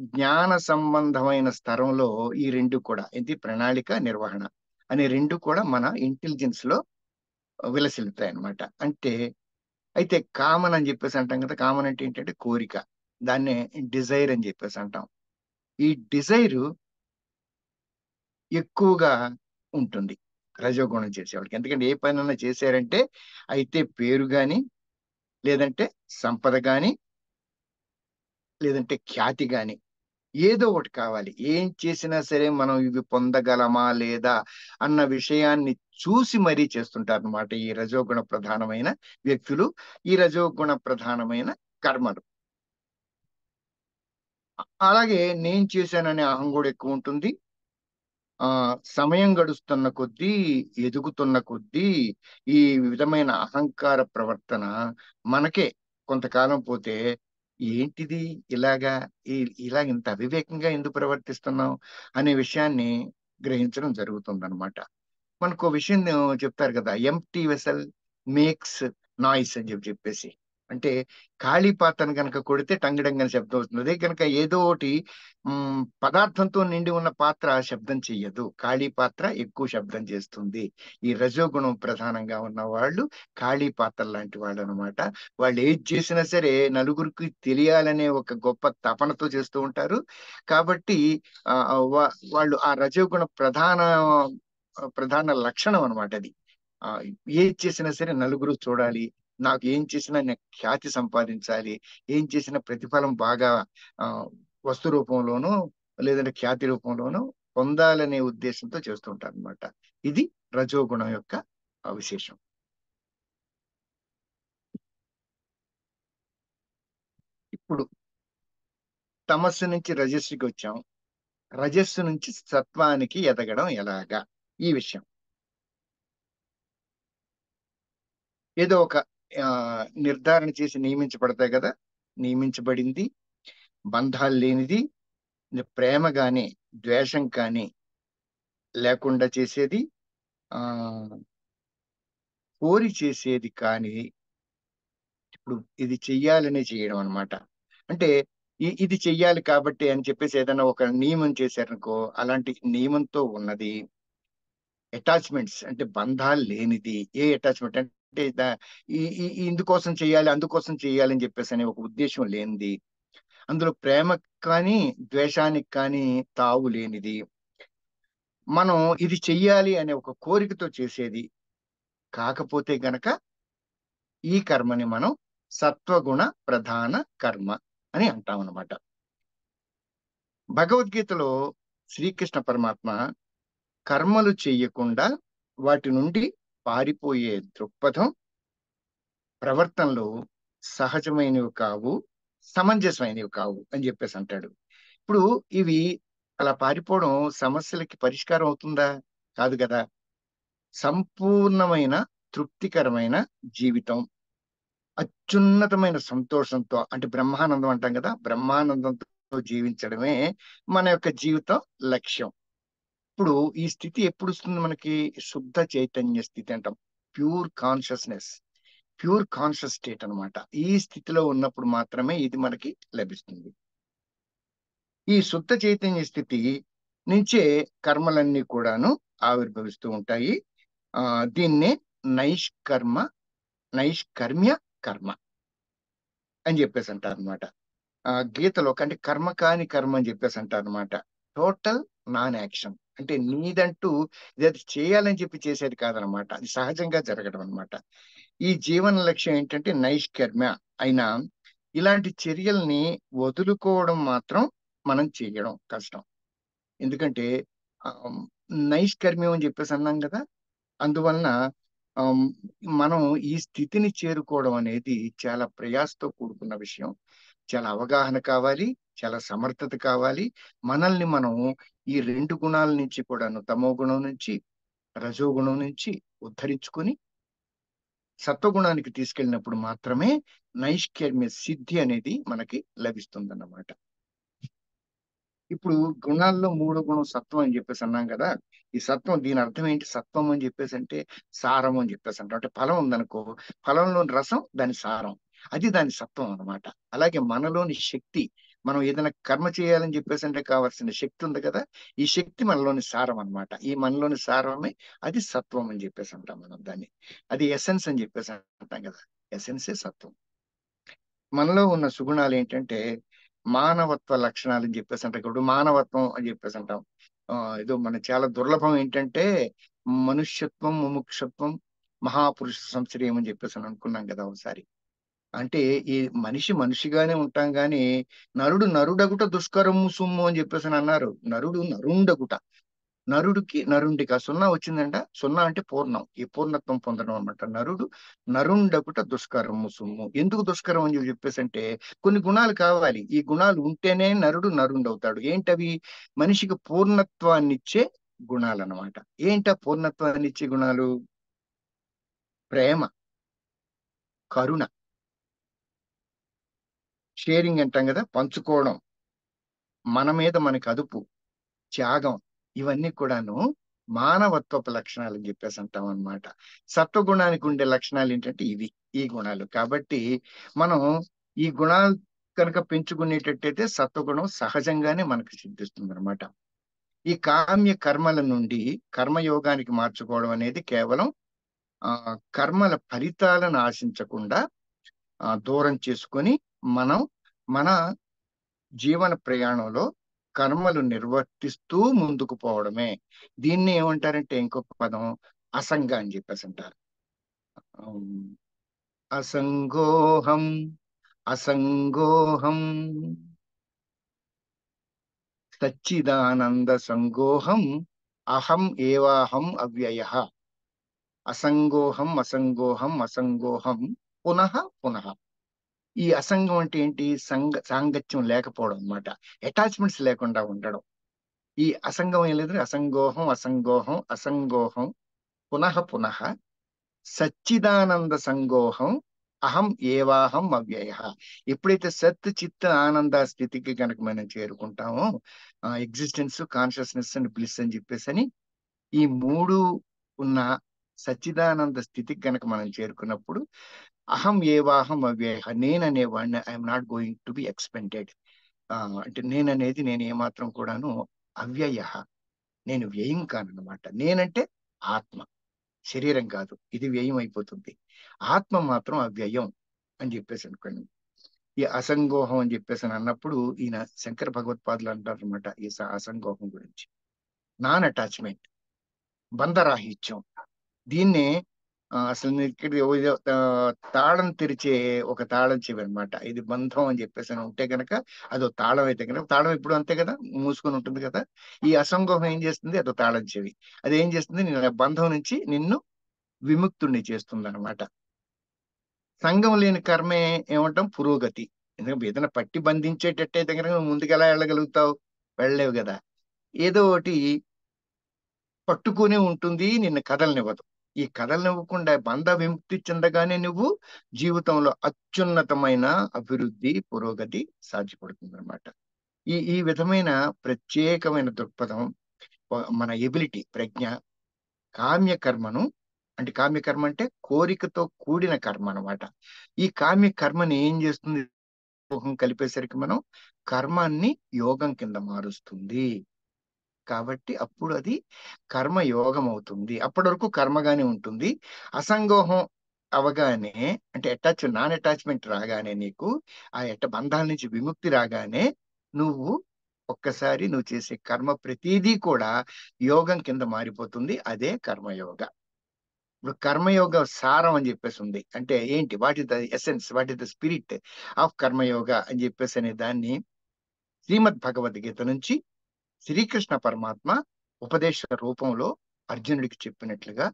జ్ఞాన సంబంధమైన స్థరంలో ఈ 2 కూడా ప్రణాళిక, నిర్వహణ అనే 2 కూడా మన ఇంటెలిజెన్స్‌లో విలసిల్లుతాయన్నమాట. అయితే కామన్ అని చెప్పేసి అంటాం కదా! కామన్ అంటే ఏంటంటే కోరిక. దాన్నే డిజైర్ అని చెప్పేసి అంటాం. ఈ డిజైరు ఎక్కువగా ఉంటుంది రజోగుణం చేసేవాడికి. ఎందుకంటే ఏ పనన్నా చేశారంటే అయితే పేరు గాని, లేదంటే సంపద గాని, లేదంటే ఖ్యాతి గాని ఏదో ఒకటి కావాలి. ఏం చేసినా సరే మనం ఇవి పొందగలమా? లేదా? అన్న విషయాన్ని చూసి మరీ చేస్తుంటారనమాట ఈ రజోగుణ ప్రధానమైన వ్యక్తులు. ఈ రజోగుణ ప్రధానమైన కర్మలు. అలాగే నేను చేశాననే అహం గూడా ఎక్కువుంటుంది. సమయం గడుస్తున్న కొద్దీ, ఎదుగుతున్న కొద్దీ ఈ విధమైన అహంకార ప్రవర్తన మనకే కొంతకాలం పోతే ఏంటిది ఇలాగా ఇ ఇలా ఇంత అవివేకంగా ఎందుకు ప్రవర్తిస్తున్నాం అనే విషయాన్ని గ్రహించడం జరుగుతుందనమాట. మనకో విషయం చెప్తారు కదా! ఎంప్టీ వెసెల్ మేక్స్ నాయిస్ అని చెప్పేసి. అంటే ఖాళీ పాత్రను గనక కొడితే టంగ్ అని శబ్దం వస్తుంది. అదే గనక ఏదో ఒకటి పదార్థంతో నిండి ఉన్న పాత్ర శబ్దం చెయ్యదు. ఖాళీ పాత్ర ఎక్కువ శబ్దం చేస్తుంది. ఈ రజోగుణం ప్రధానంగా ఉన్న వాళ్ళు ఖాళీ పాత్రల్లాంటి వాళ్ళనమాట. వాళ్ళు ఏది చేసినా సరే నలుగురికి తెలియాలనే ఒక గొప్ప తపనతో చేస్తూ ఉంటారు. కాబట్టి ఆహ్, ఆహ్, వా వాళ్ళు ఆ రజోగుణ ప్రధాన లక్షణం అనమాట అది. ఆహ్, ఏది చేసినా సరే నలుగురు చూడాలి. నాకు ఏం చేసినా నేను ఖ్యాతి సంపాదించాలి, ఏం చేసినా ప్రతిఫలం బాగా ఆ వస్తు రూపంలోనూ లేదంటే ఖ్యాతి రూపంలోనూ పొందాలనే ఉద్దేశంతో చేస్తుంటారు అనమాట. ఇది రజోగుణం యొక్క విశేషం. ఇప్పుడు తమస్సు నుంచి రజస్సుకి వచ్చాం. రజస్సు నుంచి సత్వానికి ఎదగడం ఎలాగా? ఈ విషయం ఏదో ఒక నిర్ధారణ చేసి నియమించబడతాయి కదా. నియమించబడింది, బంధాలు లేనిది, ప్రేమ గాని ద్వేషం కానీ లేకుండా చేసేది, ఆ కోరి చేసేది కానీ, ఇప్పుడు ఇది చెయ్యాలనే చేయడం అన్నమాట. అంటే ఇది చెయ్యాలి కాబట్టి అని చెప్పేసి ఏదైనా ఒక నియమం చేశారనుకో, అలాంటి నియమంతో ఉన్నది. అటాచ్మెంట్స్ అంటే బంధాలు లేనిది. ఏ అటాచ్మెంట్ అంటే ఇందుకోసం చేయాలి, అందుకోసం చేయాలి అని చెప్పేసి అనే ఒక ఉద్దేశం లేనిది. అందులో ప్రేమకు కానీ ద్వేషానికి కానీ తావు లేనిది. మనం ఇది చెయ్యాలి అనే ఒక కోరికతో చేసేది కాకపోతే గనక ఈ కర్మని మనం సత్వగుణ ప్రధాన కర్మ అని అంటాం అన్నమాట. భగవద్గీతలో శ్రీకృష్ణ పరమాత్మ కర్మలు చెయ్యకుండా వాటి నుండి పారిపోయే దృక్పథం, ప్రవర్తనలు సహజమైనవి కావు, సమంజసమైనవి కావు అని చెప్పేసి అంటాడు. ఇప్పుడు ఇవి అలా పారిపోవడం సమస్యలకి పరిష్కారం అవుతుందా? కాదు కదా. సంపూర్ణమైన తృప్తికరమైన జీవితం, అత్యున్నతమైన సంతోషంతో అంటే బ్రహ్మానందం అంటాం కదా, బ్రహ్మానందంతో జీవించడమే మన యొక్క జీవితం లక్ష్యం. ఇప్పుడు ఈ స్థితి ఎప్పుడు వస్తుంది మనకి? శుద్ధ చైతన్య స్థితి అంటాం. Pure consciousness, pure conscious state అన్నమాట. ఈ స్థితిలో ఉన్నప్పుడు మాత్రమే ఇది మనకి లభిస్తుంది. ఈ శుద్ధ చైతన్య స్థితి నుంచే కర్మలన్నీ కూడాను ఆవిర్భవిస్తూ ఉంటాయి. ఆ దీన్నే నైష్కర్మ నైష్కర్మ్య కర్మ అని చెప్పేసి అంటారు అనమాట. గీతలో అంటే కర్మ కాని కర్మ అని చెప్పేసి అంటారు అనమాట. టోటల్ నాన్ యాక్షన్ అంటే నీదంటూ ఇది చేయాలని చెప్పి చేసేది కాదనమాట. అది సహజంగా జరగడం అనమాట. ఈ జీవన లక్ష్యం ఏంటంటే నైష్కర్మ్య అయినా ఇలాంటి చర్యల్ని వదులుకోవడం మాత్రం మనం చేయడం కష్టం. ఎందుకంటే ఆ, నైష్కర్మ్యం అని చెప్పేసి అన్నాం కదా. అందువలన ఆమ్, మనం ఈ స్థితిని చేరుకోవడం అనేది చాలా ప్రయాసతో కూడుకున్న విషయం. చాలా అవగాహన కావాలి, చాలా సమర్థత కావాలి. మనల్ని మనం ఈ రెండు గుణాల నుంచి కూడాను, తమో గుణం నుంచి రజోగుణం నుంచి ఉద్ధరించుకొని సత్వగుణానికి తీసుకెళ్ళినప్పుడు మాత్రమే నైష్కర్మ్య సిద్ధి అనేది మనకి లభిస్తుందన్నమాట. ఇప్పుడు గుణాల్లో మూడో గుణం సత్వం అని చెప్పేసి అన్నాం కదా. ఈ సత్వం దీని అర్థం ఏంటి? సత్వం అని చెప్పేసి అంటే సారం అని చెప్పేసి అంటాం. అంటే ఫలం ఉందనుకో, ఫలంలోని రసం దాని సారం, అది దాని సత్వం అన్నమాట. అలాగే మనలోని శక్తి, మనం ఏదైనా కర్మ చేయాలని చెప్పేసి అంటే కావాల్సిన శక్తి ఉంది కదా, ఈ శక్తి మనలోని సారం అన్నమాట. ఈ మనలోని సారమే అది సత్వం అని చెప్పేసి అంటాం మనం దాన్ని. అది ఎసెన్స్ అని చెప్పేసి అంటాం కదా, ఎసెన్సే సత్వం. మనలో ఉన్న సుగుణాలు ఏంటంటే మానవత్వ లక్షణాలు అని చెప్పేసి అంటాం. ఇప్పుడు మానవత్వం అని చెప్పేసి అంటాం. ఏదో మన చాలా దుర్లభం ఏంటంటే మనుష్యత్వం, ముముక్షత్వం, మహాపురుష సంశ్రయం అని చెప్పేసి అని అనుకున్నాం కదా ఒకసారి. అంటే ఈ మనిషి మనిషిగానే ఉంటాం గాని నరుడు నరుడగుట దుష్కరము సుమ్ము అని చెప్పేసి అని అన్నారు. నరుడు నరుండగుట, నరుండికి ఆ సున్నా వచ్చిందంట. సున్నా అంటే పూర్ణం, ఈ పూర్ణత్వం పొందడం అనమాట. నరుడు నరుండకుట దుష్కరము సుమ్ము. ఎందుకు దుష్కరం అని చెప్పేసి అంటే కొన్ని గుణాలు కావాలి. ఈ గుణాలు ఉంటేనే నరుడు నరుండవుతాడు. ఏంటవి? మనిషికి పూర్ణత్వాన్నిచ్చే గుణాలు అన్నమాట. ఏంట పూర్ణత్వాన్నిచ్చే గుణాలు? ప్రేమ, కరుణ, షేరింగ్ అంటాం కదా, పంచుకోవడం, మన మీద మనకి అదుపు, త్యాగం, ఇవన్నీ కూడాను మానవత్వపు లక్షణాలు అని చెప్పేసి అంటాం అనమాట. సత్వగుణానికి ఉండే లక్షణాలు ఏంటంటే ఇవి, ఈ గుణాలు. కాబట్టి మనం ఈ గుణాలు కనుక పెంచుకునేటట్టయితే సత్వగుణం సహజంగానే మనకు సిద్ధిస్తుంది అనమాట. ఈ కామ్య కర్మల నుండి కర్మయోగానికి మార్చుకోవడం అనేది కేవలం ఆ కర్మల ఫలితాలను ఆశించకుండా దూరం చేసుకొని మనం మన జీవన ప్రయాణంలో కర్మలు నిర్వర్తిస్తూ ముందుకు పోవడమే. దీన్ని ఏమంటారంటే ఇంకొక పదం అసంగ అని చెప్పేసి అంటారు. అసంగోహం అసంగోహం సచ్చిదానంద సంగోహం అహం ఏవాహం అవ్యయః. అసంగోహం అసంగోహం అసంగోహం పునః పునః. ఈ అసంగం అంటే ఏంటి? సాంగత్యం లేకపోవడం అన్నమాట. అటాచ్మెంట్స్ లేకుండా ఉండడం. ఈ అసంగం ఏం లేదు, అసంగోహం అసంగోహం అసంగోహం పునః పునః సచ్చిదానంద సంగోహం అహం ఏవాహం అవ్యయ. ఎప్పుడైతే సత్ చిత్త ఆనంద స్థితికి కనుక మనం చేరుకుంటామో, ఎగ్జిస్టెన్స్ కాన్షియస్నెస్ అండ్ బ్లిస్ అని చెప్పేసి అని ఈ మూడు ఉన్న సచ్చిదానంద స్థితికి కనుక మనం చేరుకున్నప్పుడు అహం ఏవాహం అవ్యయ, నేననేవాడిని I'm not going to be expended. అంటే నేననేది నేను ఏమాత్రం కూడాను అవ్యయ, నేను వ్యయం కానన్నమాట. నేనంటే ఆత్మ, శరీరం కాదు, ఇది వ్యయం అయిపోతుంది. ఆత్మ మాత్రం అవ్యయం అని చెప్పేసి అనుకోండి. ఈ అసంగోహం అని చెప్పేసి అని అన్నప్పుడు ఈయన శంకర భగవత్పాదులు అంటారు అనమాట ఈ అసంగోహం గురించి. నాన్ అటాచ్మెంట్, బంధరాహిత్యం. దీన్నే అసలు నేను ఇక్కడ తాళం తెరిచే ఒక తాళం చెవి అనమాట. ఇది బంధం అని చెప్పేసి అని ఉంటే గనక అదో తాళం అయితే కనుక, తాళం ఇప్పుడు అంతే కదా, మూసుకొని ఉంటుంది కదా. ఈ అసంగోహం ఏం చేస్తుంది? అదో తాళం చెవి. అది ఏం చేస్తుంది? నేను ఆ బంధం నుంచి నిన్ను విముక్తుణ్ణి చేస్తుంది అనమాట. సంఘం లేని కర్మే ఏమంటాం? పురోగతి. ఎందుకంటే ఏదైనా పట్టి బంధించేటట్టయితే కనుక నువ్వు ముందుకు ఎలా వెళ్ళగలుగుతావు? వెళ్ళలేవు కదా. ఏదో ఒకటి పట్టుకునే ఉంటుంది, నిన్ను కదలనివ్వదు. ఈ కదలనివ్వకుండా బంధ విముక్తి చెందగానే నువ్వు జీవితంలో అత్యున్నతమైన అభివృద్ధి పురోగతి సాధ్యపడుతుంది అనమాట. ఈ ఈ విధమైన ప్రత్యేకమైన దృక్పథం, మన ఎబిలిటీ, ప్రజ్ఞ, కామ్యకర్మను, అంటే కామ్యకర్మ అంటే కోరికతో కూడిన కర్మ అనమాట. ఈ కామ్య కర్మని ఏం చేస్తుంది? ఊహం కలిపేసరికి మనం కర్మాన్ని యోగం కింద మారుస్తుంది. కాబట్టి అప్పుడు అది కర్మ యోగం అవుతుంది. అప్పటి వరకు కర్మగానే ఉంటుంది. అసంగోహం అవగానే, అంటే నాన్ అటాచ్మెంట్ రాగానే, నీకు ఆ బంధాల నుంచి విముక్తి రాగానే నువ్వు ఒక్కసారి నువ్వు చేసే కర్మ ప్రతిదీ కూడా యోగం కింద మారిపోతుంది. అదే కర్మయోగ. ఇప్పుడు కర్మయోగ సారం అని చెప్పేసి ఉంది. అంటే ఏంటి? What is the essence, what is the spirit of karma yoga అని చెప్పేసి అనే దాన్ని శ్రీమద్ భగవద్గీత నుంచి శ్రీకృష్ణ పరమాత్మ ఉపదేశ రూపంలో అర్జునుడికి చెప్పినట్లుగా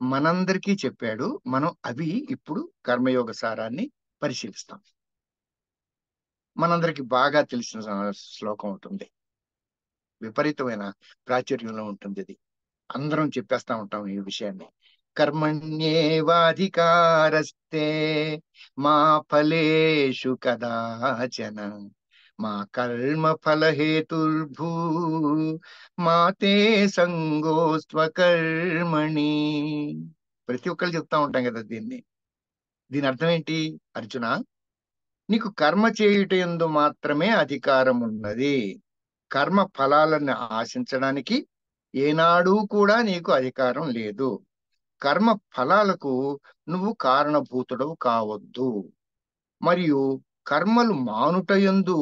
మనందరికీ చెప్పాడు. మనం అవి ఇప్పుడు కర్మయోగ సారాన్ని పరిశీలిస్తాం. మనందరికి బాగా తెలిసిన శ్లోకం ఉంటుంది, విపరీతమైన ప్రాచుర్యంలో ఉంటుంది ఇది. అందరం చెప్పేస్తా ఉంటాం ఈ విషయాన్ని. కర్మణ్యేవాధికారస్తే మా ఫలేషు కదాచన మా కర్మ ఫలహేతుర్భూ మా తే సంగోస్త్వకర్మణి. ప్రతి ఒక్కరు చెప్తా ఉంటాం కదా దీన్ని. దీని అర్థం ఏంటి? అర్జున, నీకు కర్మ చేయుట యందు మాత్రమే అధికారం ఉన్నది. కర్మ ఫలాలను ఆశించడానికి ఏనాడూ కూడా నీకు అధికారం లేదు. కర్మ ఫలాలకు నువ్వు కారణభూతుడవు కావద్దు. మరియు కర్మలు మానుటయందు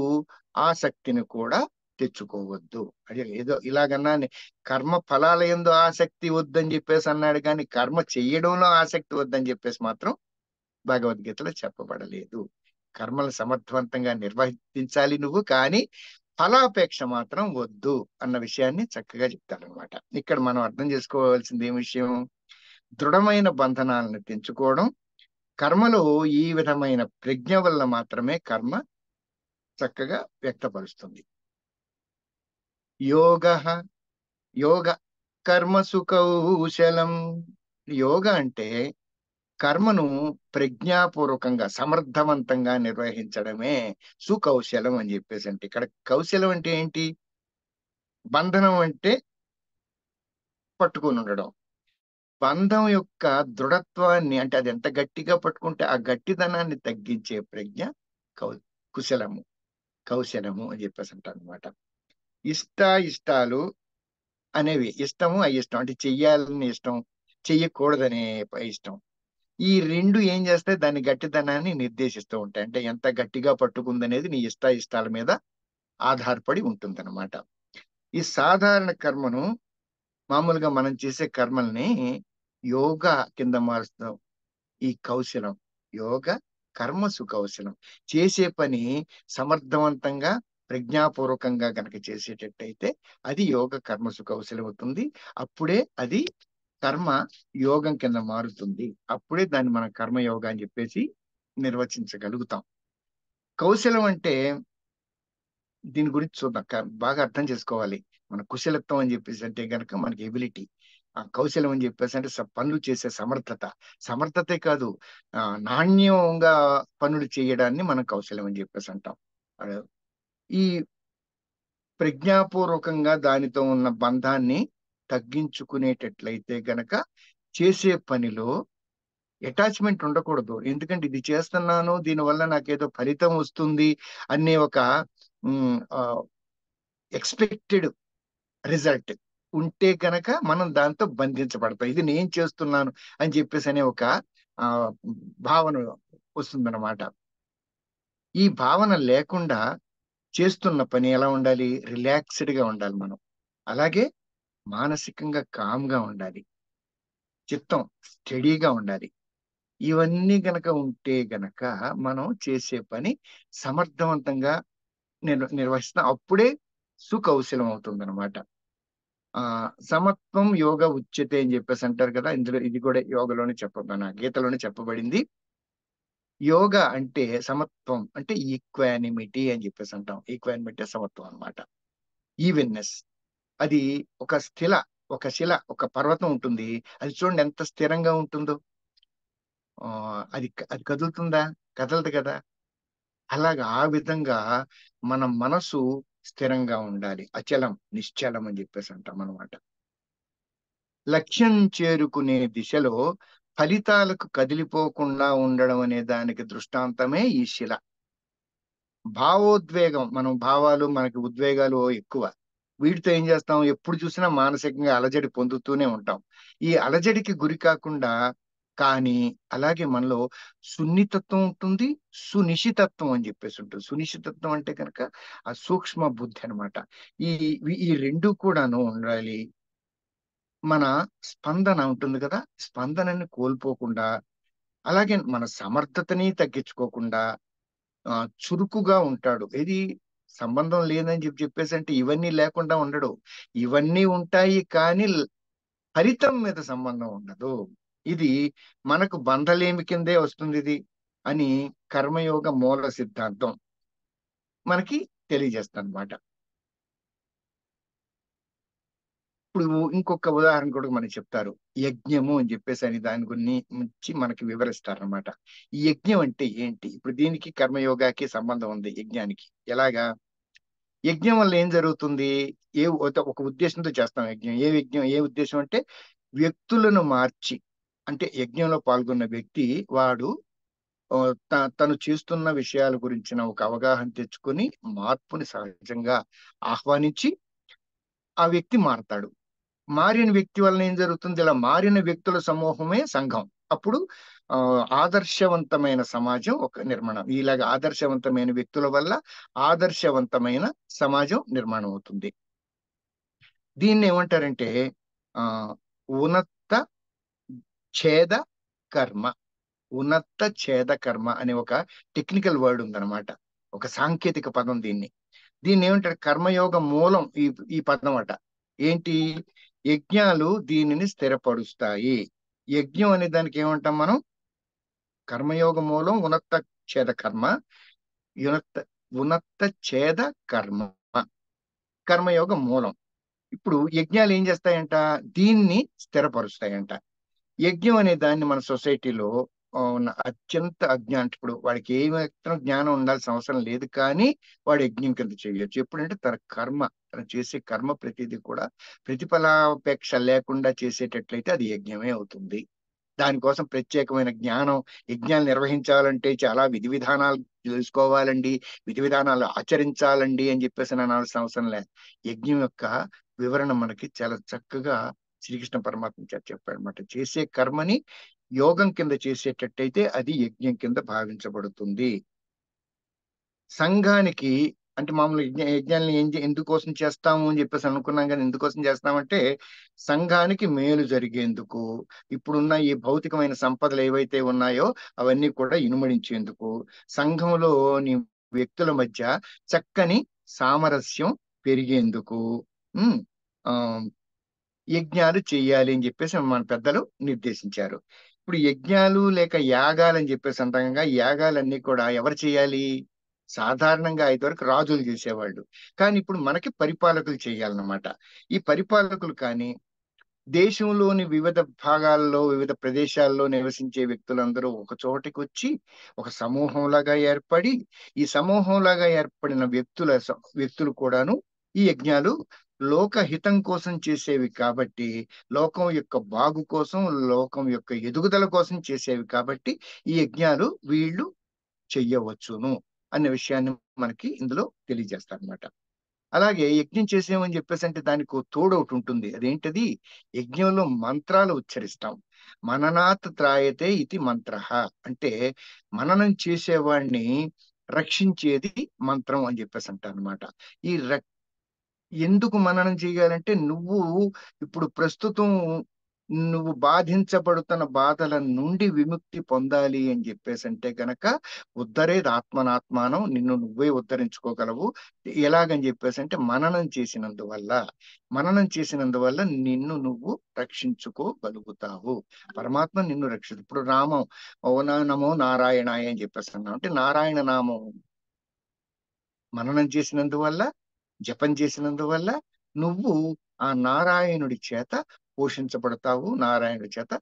ఆసక్తిని కూడా తెచ్చుకోవద్దు. అదే ఏదో ఇలాగన్నా కర్మ ఫలాల యందు ఆసక్తి వద్దని చెప్పేసి అన్నాడు, కానీ కర్మ చెయ్యడంలో ఆసక్తి వద్దని చెప్పేసి మాత్రం భగవద్గీతలో చెప్పబడలేదు. కర్మలు సమర్థవంతంగా నిర్వర్తించాలి నువ్వు, కానీ ఫలాపేక్ష మాత్రం వద్దు అన్న విషయాన్ని చక్కగా చెప్తాడనమాట. ఇక్కడ మనం అర్థం చేసుకోవాల్సింది ఏం విషయం? దృఢమైన బంధనాలను తెంచుకోవడం, కర్మలో ఈ విధమైన ప్రజ్ఞ వల్ల మాత్రమే కర్మ చక్కగా వ్యక్తపరుస్తుంది. యోగ యోగ కర్మసు కౌశలం. యోగ అంటే కర్మను ప్రజ్ఞాపూర్వకంగా సమర్థవంతంగా నిర్వహించడమే సుకౌశలం అని చెప్పేసి. అంటే ఇక్కడ కౌశలం అంటే ఏంటి? బంధనం అంటే పట్టుకొని ఉండడం. బంధం యొక్క దృఢత్వాన్ని, అంటే అది ఎంత గట్టిగా పట్టుకుంటే ఆ గట్టిదనాన్ని తగ్గించే ప్రజ్ఞ కౌ కుశలము కౌశలము అని చెప్పేసి అంటారు అనమాట. ఇష్టాలు అనేవి, ఇష్టము అయిష్టం, అంటే చెయ్యాలని ఇష్టం, చెయ్యకూడదనే ఇష్టం. ఈ రెండు ఏం చేస్తాయి? దాని గట్టిదనాన్ని నిర్దేశిస్తూ ఉంటాయి. అంటే ఎంత గట్టిగా పట్టుకుందనేది నీ ఇష్టాల మీద ఆధారపడి ఉంటుందన్నమాట. ఈ సాధారణ కర్మను, మామూలుగా మనం చేసే కర్మల్ని యోగా కింద మారుస్తాం. ఈ కౌశలం, యోగ కర్మసు కౌశలం. చేసే పని సమర్థవంతంగా ప్రజ్ఞాపూర్వకంగా గనక చేసేటట్టయితే అది యోగ కర్మసు కౌశలం అవుతుంది. అప్పుడే అది కర్మ యోగం కింద మారుతుంది. అప్పుడే దాన్ని మనం కర్మయోగ అని చెప్పేసి నిర్వచించగలుగుతాం. కౌశలం అంటే దీని గురించి చూద్దాం. బాగా అర్థం చేసుకోవాలి. మన కుశలత్వం అని చెప్పేసి అంటే గనక మనకి ఎబిలిటీ. కౌశలం అని చెప్పేసి అంటే పనులు చేసే సమర్థత. సమర్థతే కాదు, నాణ్యంగా పనులు చేయడాన్ని మనం కౌశలం అని చెప్పేసి అంటాం. ఆ, ఈ ప్రజ్ఞాపూర్వకంగా దానితో ఉన్న బంధాన్ని తగ్గించుకునేటట్లయితే గనక చేసే పనిలో అటాచ్మెంట్ ఉండకూడదు. ఎందుకంటే ఇది చేస్తున్నాను, దీనివల్ల నాకేదో ఫలితం వస్తుంది అనే ఒక ఎక్స్పెక్టెడ్ రిజల్ట్ ఉంటే కనుక మనం దాంతో బంధించబడతాం. ఇది నేను చేస్తున్నాను అని చెప్పేసి అనే ఒక ఆ భావన వస్తుందన్నమాట. ఈ భావన లేకుండా చేస్తున్న పని ఎలా ఉండాలి? రిలాక్స్డ్ గా ఉండాలి మనం. అలాగే మానసికంగా కామ్ గా ఉండాలి. చిత్తం స్టడీగా ఉండాలి. ఇవన్నీ గనక ఉంటే గనక మనం చేసే పని సమర్థవంతంగా నిర్వహిస్తాం. అప్పుడే సుకౌశలం అవుతుంది. సమత్వం యోగ ఉచ్యతే అని చెప్పేసి అంటారు కదా. ఇందులో ఇది కూడా యోగలోనే మన గీతలోనే చెప్పబడింది. యోగ అంటే సమత్వం అంటే ఈక్వానిమిటీ అని చెప్పేసి అంటాం. ఈక్వానిమిటీ సమత్వం అన్నమాట. ఈవెన్నెస్. అది ఒక ఒక పర్వతం ఉంటుంది. అది చూడండి ఎంత స్థిరంగా ఉంటుందో. అది అది కదులుతుందా? కదలదు కదా. అలాగా ఆ విధంగా మన మనసు స్థిరంగా ఉండాలి. అచలం నిశ్చలం అని చెప్పేసి అంటాం అన్నమాట. లక్ష్యం చేరుకునే దిశలో ఫలితాలకు కదిలిపోకుండా ఉండడం అనే దానికి దృష్టాంతమే ఈ శిల. భావోద్వేగం, మనకి ఉద్వేగాలు ఎక్కువ. వీటితో ఏం చేస్తాం? ఎప్పుడు చూసినా మానసికంగా అలజడి పొందుతూనే ఉంటాం. ఈ అలజడికి గురి కాకుండా కానీ అలాగే మనలో సున్నితత్వం ఉంటుంది, సునిశితత్వం అని చెప్పేసి ఉంటుంది. సునిశితత్వం అంటే కనుక ఆ సూక్ష్మ బుద్ధి అన్నమాట. ఈ ఈ రెండు కూడాను ఉండాలి. మన స్పందన ఉంటుంది కదా, స్పందనని కోల్పోకుండా, అలాగే మన సమర్థతని తగ్గించుకోకుండా చురుకుగా ఉంటాడు. ఇది సంబంధం లేదని చెప్పేసి అంటే ఇవన్నీ లేకుండా ఉండడు. ఇవన్నీ ఉంటాయి కానీ ఫలితం మీద సంబంధం ఉండదు. ఇది మనకు బంధలేమి కిందే వస్తుంది ఇది అని కర్మయోగ మూల సిద్ధాంతం మనకి తెలియజేస్తుంది అనమాట. ఇప్పుడు ఇంకొక ఉదాహరణ కూడా మనకి చెప్తారు. యజ్ఞము అని చెప్పేసి అని దాని గురించి మనకి వివరిస్తారనమాట. ఈ యజ్ఞం అంటే ఏంటి? ఇప్పుడు దీనికి కర్మయోగాకి సంబంధం ఉంది. యజ్ఞానికి ఎలాగా? యజ్ఞం వల్ల ఏం జరుగుతుంది? ఒక ఉద్దేశంతో చేస్తాం యజ్ఞం. ఏ ఉద్దేశం అంటే వ్యక్తులను మార్చి, అంటే యజ్ఞంలో పాల్గొన్న వ్యక్తి వాడు తను చేస్తున్న విషయాల గురించిన ఒక అవగాహన తెచ్చుకొని మార్పుని సహజంగా ఆహ్వానించి ఆ వ్యక్తి మారతాడు. మారిన వ్యక్తి వలన ఏం జరుగుతుంది? ఇలా మారిన వ్యక్తుల సమూహమే సంఘం. అప్పుడు ఆ ఆదర్శవంతమైన సమాజం ఒక నిర్మాణం. ఇలాగ ఆదర్శవంతమైన వ్యక్తుల వల్ల ఆదర్శవంతమైన సమాజం నిర్మాణం అవుతుంది. దీన్ని ఏమంటారంటే ఆ ఉన్నత ఛేద కర్మ. ఉన్నత ఛేద కర్మ అనే ఒక టెక్నికల్ వర్డ్ ఉందన్నమాట. ఒక సాంకేతిక పదం దీన్ని. దీన్ని ఏమంటారు? కర్మయోగ మూలం ఈ పదం అట. ఏంటి? యజ్ఞాలు దీనిని స్థిరపరుస్తాయి. యజ్ఞం అనే దానికి ఏమంటాం మనం? కర్మయోగ మూలం ఉన్నత ఛేద కర్మ. ఉన్నత ఉన్నత ఛేద కర్మ కర్మయోగ మూలం. ఇప్పుడు యజ్ఞాలు ఏం చేస్తాయంట? దీన్ని స్థిరపరుస్తాయంట. యజ్ఞం అనే దాన్ని మన సొసైటీలో ఉన్న అత్యంత అజ్ఞానం, ఇప్పుడు వాడికి ఏ మాత్రం జ్ఞానం ఉండాల్సిన అవసరం లేదు కానీ వాడు యజ్ఞం కింద చేయొచ్చు. ఎప్పుడంటే తను చేసే కర్మ ప్రతిదీ కూడా ప్రతిఫలాపేక్ష లేకుండా చేసేటట్లయితే అది యజ్ఞమే అవుతుంది. దానికోసం ప్రత్యేకమైన జ్ఞానం, యజ్ఞాలు నిర్వహించాలంటే చాలా విధి విధానాలు తెలుసుకోవాలండి, విధి విధానాలు ఆచరించాలండి అని చెప్పేసి అనాల్సిన అవసరం లేదు. యజ్ఞం యొక్క వివరణ మనకి చాలా చక్కగా శ్రీకృష్ణ పరమాత్మ చెప్పాడు అనమాట. చేసే కర్మని యోగం కింద చేసేటట్టయితే అది యజ్ఞం కింద భావించబడుతుంది. సంఘానికి అంటే మామూలు యజ్ఞాలను ఎందుకోసం చేస్తాము అని చెప్పేసి అనుకున్నాం, కానీ ఎందుకోసం చేస్తామంటే సంఘానికి మేలు జరిగేందుకు, ఇప్పుడున్న ఈ భౌతికమైన సంపదలు ఏవైతే ఉన్నాయో అవన్నీ కూడా ఇనుమడించేందుకు, సంఘంలోని వ్యక్తుల మధ్య చక్కని సామరస్యం పెరిగేందుకు ఉమ్, ఆ యజ్ఞాలు చేయాలి అని చెప్పేసి మన పెద్దలు నిర్దేశించారు. ఇప్పుడు యజ్ఞాలు లేక యాగాలు అని చెప్పేసి అంటాం. యాగాలన్నీ కూడా ఎవరు చేయాలి? సాధారణంగా ఇదివరకు రాజులు చేసేవాళ్ళు, కానీ ఇప్పుడు మనకి పరిపాలకులు చేయాలన్నమాట. ఈ పరిపాలకులు కానీ దేశంలోని వివిధ భాగాల్లో వివిధ ప్రదేశాల్లో నివసించే వ్యక్తులందరూ ఒక చోటికి వచ్చి ఒక సమూహంలాగా ఏర్పడి, ఈ సమూహంలాగా ఏర్పడిన వ్యక్తులు కూడాను ఈ యజ్ఞాలు లోకహితం కోసం చేసేవి కాబట్టి, లోకం యొక్క బాగు కోసం, లోకం యొక్క ఎదుగుదల కోసం చేసేవి కాబట్టి ఈ యజ్ఞాలు వీళ్ళు చెయ్యవచ్చును అనే విషయాన్ని మనకి ఇందులో తెలియజేస్తారన్నమాట. అలాగే యజ్ఞం చేసేమని చెప్పేసి అంటే దానికి ఓ తోడు ఒకటి ఉంటుంది. అదేంటది? యజ్ఞంలో మంత్రాలు ఉచ్చరిస్తాం. మననాత్ త్రాయతే ఇది మంత్ర. అంటే మననం చేసేవాడిని రక్షించేది మంత్రం అని చెప్పేసి అంటారు అనమాట. ఈ ఎందుకు మననం చేయాలంటే ఇప్పుడు ప్రస్తుతం నువ్వు బాధించబడుతున్న బాధల నుండి విముక్తి పొందాలి అని చెప్పేసి అంటే గనక ఉద్ధరేది ఆత్మనాత్మానం, నిన్ను నువ్వే ఉద్ధరించుకోగలవు. ఎలాగని చెప్పేసి అంటే మననం చేసినందువల్ల నిన్ను నువ్వు రక్షించుకోగలుగుతావు. పరమాత్మ నిన్ను ఇప్పుడు రామం ఓనా నమో నారాయణాయ అని చెప్పేసి అన్నాం అంటే నారాయణ నామం మననం చేసినందువల్ల, జపం చేసినందువల్ల నువ్వు ఆ నారాయణుడి చేత పోషించబడతావు, నారాయణుడి చేత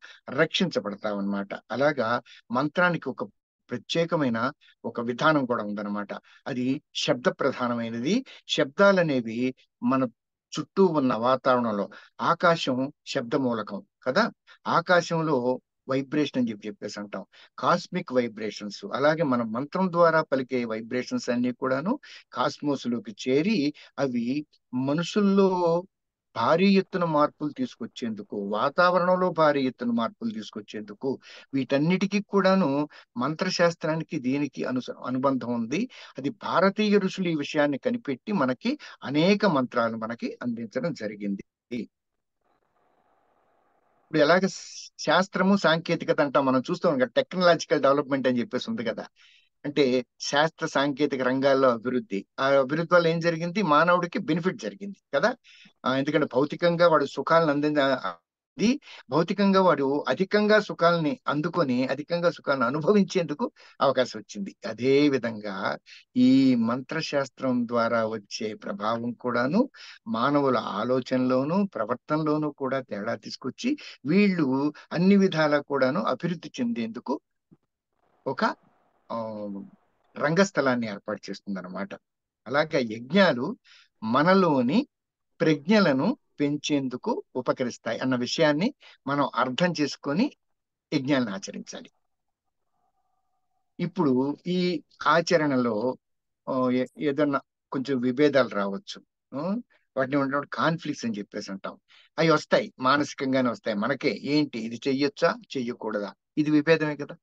రక్షించబడతావు అన్నమాట. అలాగా మంత్రానికి ఒక ప్రత్యేకమైన ఒక విధానం కూడా ఉందన్నమాట. అది శబ్ద ప్రధానమైనది. శబ్దాలనేవి మన చుట్టూ ఉన్న వాతావరణంలో, ఆకాశం శబ్ద మూలకం కదా, ఆకాశంలో వైబ్రేషన్ అని చెప్పేసి అంటాం, కాస్మిక్ వైబ్రేషన్స్. అలాగే మన మంత్రం ద్వారా పలికే వైబ్రేషన్స్ అన్ని కూడాను కాస్మోస్ లోకి చేరి అవి మనుషుల్లో భారీ ఎత్తున మార్పులు తీసుకొచ్చేందుకు, వాతావరణంలో భారీ ఎత్తున మార్పులు తీసుకొచ్చేందుకు, వీటన్నిటికీ కూడాను మంత్రశాస్త్రానికి దీనికి అనుబంధం ఉంది. అది భారతీయ ఋషులు ఈ విషయాన్ని కనిపెట్టి మనకి అనేక మంత్రాలు మనకి అందించడం జరిగింది. ఇప్పుడు ఎలాగ శాస్త్రము సాంకేతికత అంటాం, మనం చూస్తాం కదా, టెక్నాలజికల్ డెవలప్మెంట్ అని చెప్పేసి ఉంది కదా. అంటే శాస్త్ర సాంకేతిక రంగాల్లో అభివృద్ధి, ఆ అభివృద్ధి వల్ల ఏం జరిగింది? మానవుడికి బెనిఫిట్ జరిగింది కదా. ఎందుకంటే భౌతికంగా వాడు సుఖాలను అంది, భౌతికంగా వాడు అధికంగా సుఖాలని అందుకొని అధికంగా సుఖాలను అనుభవించేందుకు అవకాశం వచ్చింది. అదే విధంగా ఈ మంత్రశాస్త్రం ద్వారా వచ్చే ప్రభావం కూడాను మానవుల ఆలోచనలోను ప్రవర్తనలోను కూడా తేడా తీసుకొచ్చి వీళ్ళు అన్ని విధాలా కూడాను అభివృద్ధి చెందేందుకు ఒక ఆ రంగస్థలాన్ని ఏర్పాటు చేస్తుంది అనమాట. అలాగే యజ్ఞాలు మనలోని ప్రజ్ఞలను పెంచేందుకు ఉపకరిస్తాయి అన్న విషయాన్ని మనం అర్థం చేసుకొని యజ్ఞాలను ఆచరించాలి. ఇప్పుడు ఈ ఆచరణలో ఏదన్నా కొంచెం విభేదాలు రావచ్చు. ఆ, వాటిని ఉన్నటువంటి కాన్ఫ్లిక్ట్స్ అని చెప్పేసి అంటాం. అవి వస్తాయి, మానసికంగానే వస్తాయి. మనకే ఏంటి ఇది చెయ్యొచ్చా చెయ్యకూడదా, ఇది విభేదమే కదా.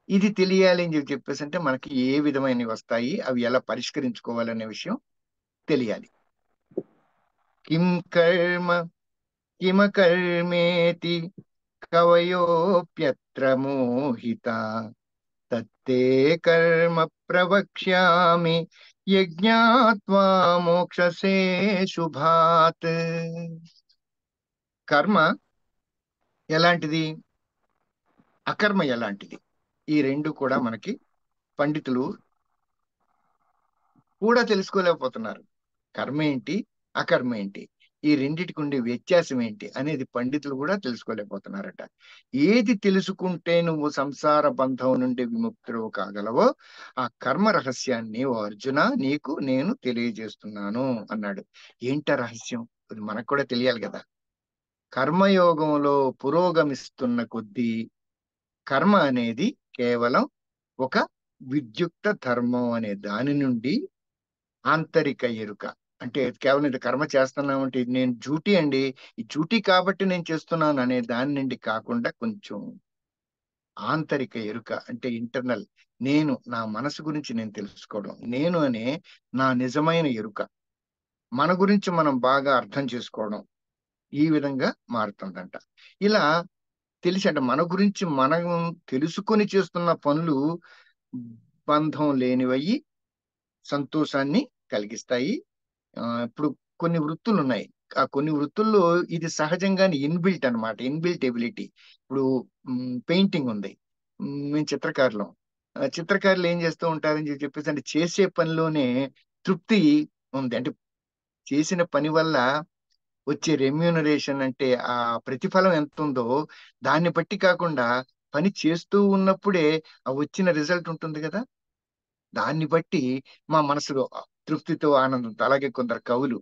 ఇది తెలియాలి అని చెప్పేసి అంటే మనకి ఏ విధమైనవి వస్తాయి, అవి ఎలా పరిష్కరించుకోవాలనే విషయం తెలియాలి. కిం కర్మ కిమకర్మేతి కవయోప్యత్ర మోహిత తత్తే కర్మ ప్రవక్ష్యామి యజ్ఞాత్వా మోక్షసే శుభాత్. కర్మ ఎలాంటిది, అకర్మ ఎలాంటిది, ఈ రెండు కూడా మనకి పండితులు కూడా తెలుసుకోలేకపోతున్నారు. కర్మ ఏంటి, అకర్మ ఏంటి, ఈ రెండిటికి ఉండే వ్యత్యాసం ఏంటి అనేది పండితులు కూడా తెలుసుకోలేకపోతున్నారట. ఏది తెలుసుకుంటే నువ్వు సంసార బంధం నుండి విముక్తుడు కాగలవో ఆ కర్మ రహస్యాన్ని ఓ అర్జున నీకు నేను తెలియజేస్తున్నాను అన్నాడు. ఏంట రహస్యం? అది మనకు కూడా తెలియాలి కదా. కర్మయోగంలో పురోగమిస్తున్న కొద్దీ కర్మ అనేది కేవలం ఒక విద్యుక్త ధర్మం అనే దాని నుండి ఆంతరిక ఎరుక, అంటే కేవలం ఇది కర్మ చేస్తున్నాం అంటే ఇది నేను డ్యూటీ అండి, ఈ డ్యూటీ కాబట్టి నేను చేస్తున్నాను అనే దాని నుండి కాకుండా కొంచెం ఆంతరిక ఎరుక అంటే ఇంటర్నల్. నేను నా మనసు గురించి నేను తెలుసుకోవడం. నేను అనే నా నిజమైన ఎరుక. మన గురించి మనం బాగా అర్థం చేసుకోవడం. ఈ విధంగా మారుతుందంట. ఇలా తెలిసి అంటే మన గురించి మనం తెలుసుకొని చేస్తున్న పనులు బంధం లేనివయ్యి సంతోషాన్ని కలిగిస్తాయి. ఇప్పుడు కొన్ని వృత్తులున్నాయి. ఆ కొన్ని వృత్తుల్లో ఇది సహజంగానే ఇన్‌బిల్ట్ అన్నమాట. Inbuilt ability. ఇప్పుడు పెయింటింగ్ ఉంది. మేము చిత్రకారులం. చిత్రకారులు ఏం చేస్తూ ఉంటారని చెప్పేసి అంటే చేసే పనిలోనే తృప్తి ఉంది. అంటే చేసిన పని వల్ల వచ్చే రెమ్యూనరేషన్ అంటే ఆ ప్రతిఫలం ఎంతుందో దాన్ని బట్టి కాకుండా పని చేస్తూ ఉన్నప్పుడే ఆ వచ్చిన రిజల్ట్ ఉంటుంది గదా! దాన్ని బట్టి మా మనసులో తృప్తితో, ఆనందంతో అలాగే కొందరు కవులు,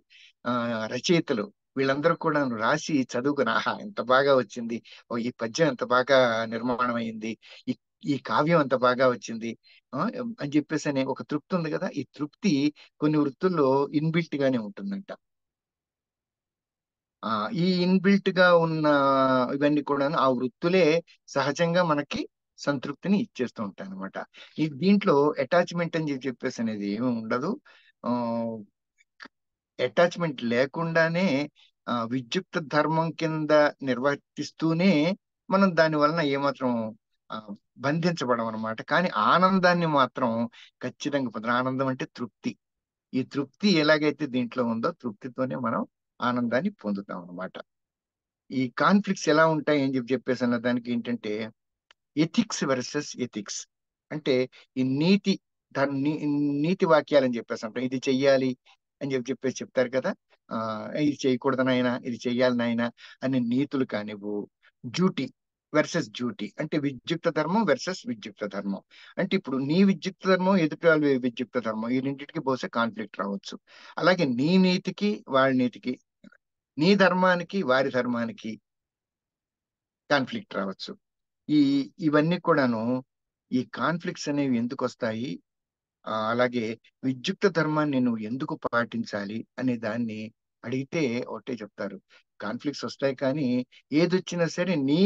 రచయితలు వీళ్ళందరూ కూడాను రాసి చదువుకొని ఆహా! ఎంత బాగా వచ్చింది. ఓహ్! ఈ పద్యం ఎంత బాగా నిర్మాణం అయింది. ఈ ఈ కావ్యం ఎంత బాగా వచ్చింది. ఆ! అని చెప్పేసని ఒక తృప్తి ఉంది గదా! ఈ తృప్తి కొన్ని వృత్తుల్లో ఇన్‌బిల్ట్ గానే ఉంటుందంట. ఆ! ఈ ఇన్‌బిల్ట్‌గా ఉన్న ఇవన్నీ కూడాను ఆ వృత్తులే సహజంగా మనకి సంతృప్తిని ఇచ్చేస్తూ ఉంటాయన్నమాట. దీంట్లో అటాచ్‌మెంట్ అని చెప్పేసనేది ఏమి ఉండదు. ఆహ్, అటాచ్‌మెంట్ లేకుండానే విద్యుక్త ధర్మం కింద నిర్వర్తిస్తూనే మనం దాని వలన ఏమాత్రం ఆహ్, బంధించబడమనమాట. కానీ ఆనందాన్ని మాత్రం ఖచ్చితంగా పొందుతాం. ఆనందం అంటే తృప్తి. ఈ తృప్తి ఎలాగైతే దీంట్లో ఉందో తృప్తితోనే మనం ఆనందాన్ని పొందుతాం అన్నమాట. ఈ కాన్‌ఫ్లిక్ట్స్ ఎలా ఉంటాయి అని చెప్పేసన్న దానికి ఏంటంటే, ఎథిక్స్ వర్సస్ ఎథిక్స్. అంటే ఈ నీతి నీ నీతి వాక్యాలని చెప్పేసి అంటాం. ఇది చెయ్యాలి అని చెప్పేసి చెప్తారు కదా! ఇది చేయకూడదు నాయనా, ఇది చెయ్యాలి నాయనా అనే నీతులు కానివ్వు, డ్యూటీ వర్సస్ డ్యూటీ అంటే విద్యుక్త ధర్మం వర్సస్ విద్యుక్త ధర్మం. అంటే ఇప్పుడు నీ విద్యుక్త ధర్మం, ఎదుటి వాళ్ళ విద్యుక్త ధర్మం ఈ రెండిటికి బహుశా కాన్‌ఫ్లిక్ట్ రావచ్చు. అలాగే నీ నీతికి, వాళ్ళ నీతికి, నీ ధర్మానికి, వారి ధర్మానికి కాన్‌ఫ్లిక్ట్ రావచ్చు. ఈ ఇవన్నీ కూడాను ఈ కాన్‌ఫ్లిక్ట్స్ అనేవి ఎందుకొస్తాయి? అలాగే విద్యుక్త ధర్మాన్ని నువ్వు ఎందుకు పాటించాలి అనే దాన్ని అడిగితే ఒకటే చెప్తారు. కాన్‌ఫ్లిక్ట్స్ వస్తాయి కానీ ఏదొచ్చినా సరే నీ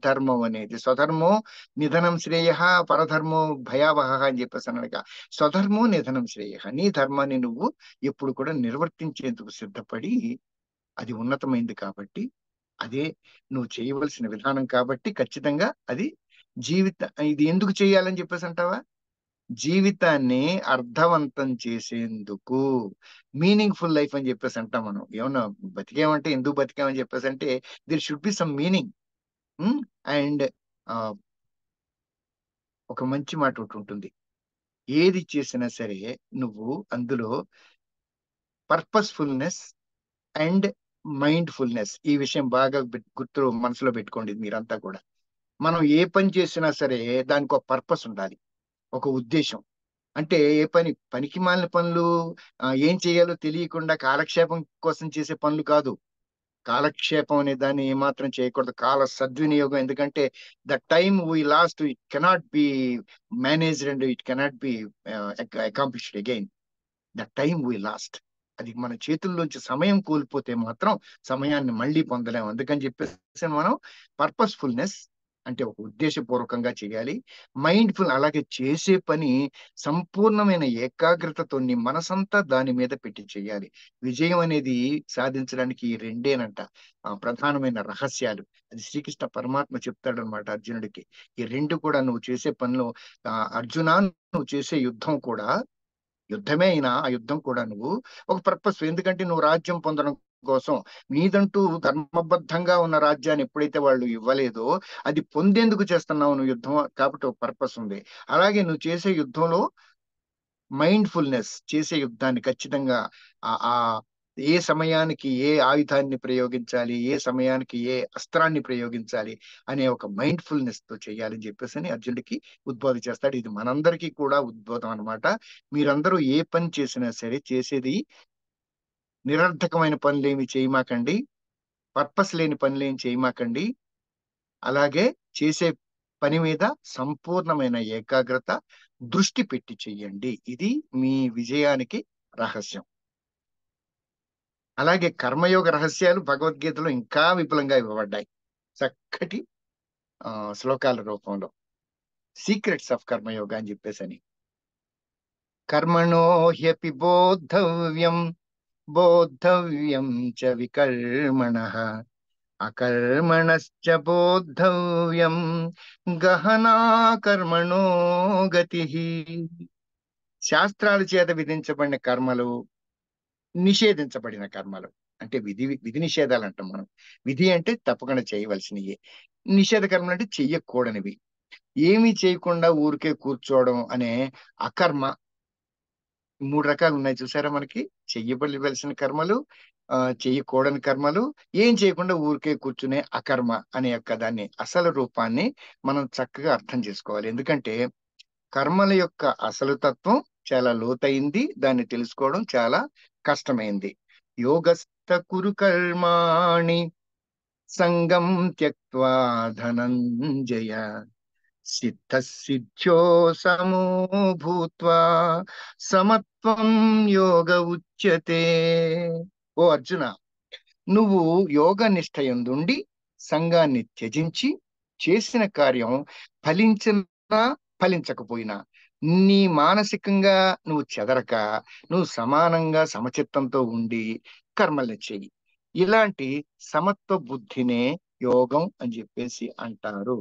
ధర్మం అనేది స్వధర్మో నిధనం శ్రేయః పరధర్మో భయావహః అని చెప్పేసన్నాడుగా. స్వధర్మో నిధనం శ్రేయః. నీ ధర్మాన్ని నువ్వు ఎప్పుడు కూడా నిర్వర్తించేందుకు సిద్ధపడి అది ఉన్నతమైంది కాబట్టి, అదే నువ్వు చేయవలసిన విధానం కాబట్టి ఖచ్చితంగా అది జీవిత ఇది ఎందుకు చేయాలని చెప్పేసంటావా? జీవితాన్ని అర్థవంతం చేసేందుకు. మీనింగ్‌ఫుల్ లైఫ్ అని చెప్పేసి అంటాం మనం. ఏమన్నా బతికామంటే ఎందుకు బతికామని చెప్పేసంటే there should be some meaning. Hmm. And ah, ఒక మంచి మాట ఒకటుంటుంది. ఏది చేసినా సరే నువ్వు అందులో పర్పస్‌ఫుల్‌నెస్ అండ్ మైండ్‌ఫుల్‌నెస్ ఈ విషయం బాగా గుర్తు మనసులో పెట్టుకోండి మీరంతా కూడా. మనం ఏ పని చేసినా సరే దానికొక పర్పస్ ఉండాలి. ఒక ఉద్దేశ్యం. అంటే ఏ పనికిమాలిన పనులు ఏం చేయాలో తెలియకుండా కాలక్షేపం కోసం చేసే పనులు కాదు. కాలక్షేపం అనే దాన్ని ఏమాత్రం చేయకూడదు. కాల సద్వినియోగం ఎందుకంటే the time we lost it cannot be managed and it cannot be accomplished again. The time we lost. అది మన చేతుల్లోంచి సమయం కోల్పోతే మాత్రం సమయాన్ని మళ్ళీ పొందలేం. అందుకని చెప్పేసి మనం పర్పస్‌ఫుల్‌నెస్ అంటే ఒక ఉద్దేశపూర్వకంగా చేయాలి. మైండ్‌ఫుల్ అలాగే చేసే పని సంపూర్ణమైన ఏకాగ్రతతో నీ మనసంతా దాని మీద పెట్టి చేయాలి. విజయం అనేది సాధించడానికి ఈ రెండేనంట ప్రధానమైన రహస్యాలు. అది శ్రీకృష్ణ పరమాత్మ చెప్తాడన్నమాట అర్జునుడికి. ఈ 2 కూడా నువ్వు చేసే పనిలో అర్జునా నువ్వు చేసే యుద్ధం కూడా యుద్ధమే అయినా ఆ యుద్ధం కూడా నువ్వు ఒక పర్పస్ ఎందుకంటే నువ్వు రాజ్యం పొందడం కోసం నీదంటూ ధర్మబద్ధంగా ఉన్న రాజ్యాన్ని ఎప్పుడైతే వాళ్ళు ఇవ్వలేదో అది పొందేందుకు చేస్తున్నావు నువ్వు యుద్ధం కాబట్టి ఒక పర్పస్ ఉంది. అలాగే నువ్వు చేసే యుద్ధంలో మైండ్‌ఫుల్‌నెస్ చేసే యుద్ధాన్ని ఖచ్చితంగా ఆ ఏ సమయానికి ఏ ఆయుధాన్ని ప్రయోగించాలి, ఏ సమయానికి ఏ అస్త్రాన్ని ప్రయోగించాలి అనే ఒక మైండ్‌ఫుల్‌నెస్‌తో చేయాలని చెప్పేసని అర్జునుడికి ఉద్బోధ చేస్తాడు. ఇది మనందరికీ కూడా ఉద్బోధం అన్నమాట. మీరందరూ ఏ పని చేసినా సరే చేసేది నిరర్థకమైన పనులేమి చేయమాకండి. పర్పస్ లేని పనులేం చేయమాకండి. అలాగే చేసే పని మీద సంపూర్ణమైన ఏకాగ్రత, దృష్టి పెట్టి చెయ్యండి. ఇది మీ విజయానికి రహస్యం. అలాగే కర్మయోగ రహస్యాలు భగవద్గీతలో ఇంకా విపులంగా ఇవ్వబడ్డాయి. చక్కటి శ్లోకాల రూపంలో. సీక్రెట్స్ ఆఫ్ కర్మయోగ అని చెప్పేసి అని. కర్మణో హ్యపి బోద్ధవ్యం బోద్ధవ్యం చ వికర్మణః అకర్మణశ్చ బోద్ధవ్యం గహనా కర్మణో గతి. శాస్త్రాల చేత విధించబడిన కర్మలు, నిషేధించబడిన కర్మలు, అంటే విధి విధి నిషేధాలు అంటాం మనం. విధి అంటే తప్పకుండా చేయవలసినవి, నిషేధ కర్మలు అంటే చెయ్యకూడనివి. ఏమీ చేయకుండా ఊరికే కూర్చోవడం అనే అకర్మ. మూడు రకాలు ఉన్నాయి చూసారా మనకి. చెయ్యవలసిన కర్మలు, చెయ్యకూడని కర్మలు, ఏం చేయకుండా ఊరికే కూర్చునే అకర్మ అనే యొక్క దాన్ని అసలు రూపాన్ని మనం చక్కగా అర్థం చేసుకోవాలి. ఎందుకంటే కర్మల యొక్క అసలు తత్వం చాలా లోతైంది, దాన్ని తెలుసుకోవడం చాలా కష్టమైంది. యోగస్థ కురు కర్మాణి సంగం త్యక్వా ధనంజయ సిద్ధ సిద్ధ్యో సమో భూత్వా సమత్వం యోగ ఉచ్యతే. ఓ అర్జున, నువ్వు యోగ నిష్ఠయందుండి సంఘాన్ని త్యజించి చేసిన కార్యం ఫలించినా ఫలించకపోయినా నీ మానసికంగా నువ్వు చెదరక, నువ్వు సమానంగా సమచిత్తంతో ఉండి కర్మల్ని చెయ్యి. ఇలాంటి సమత్వ బుద్ధినే యోగం అని చెప్పేసి అంటారు.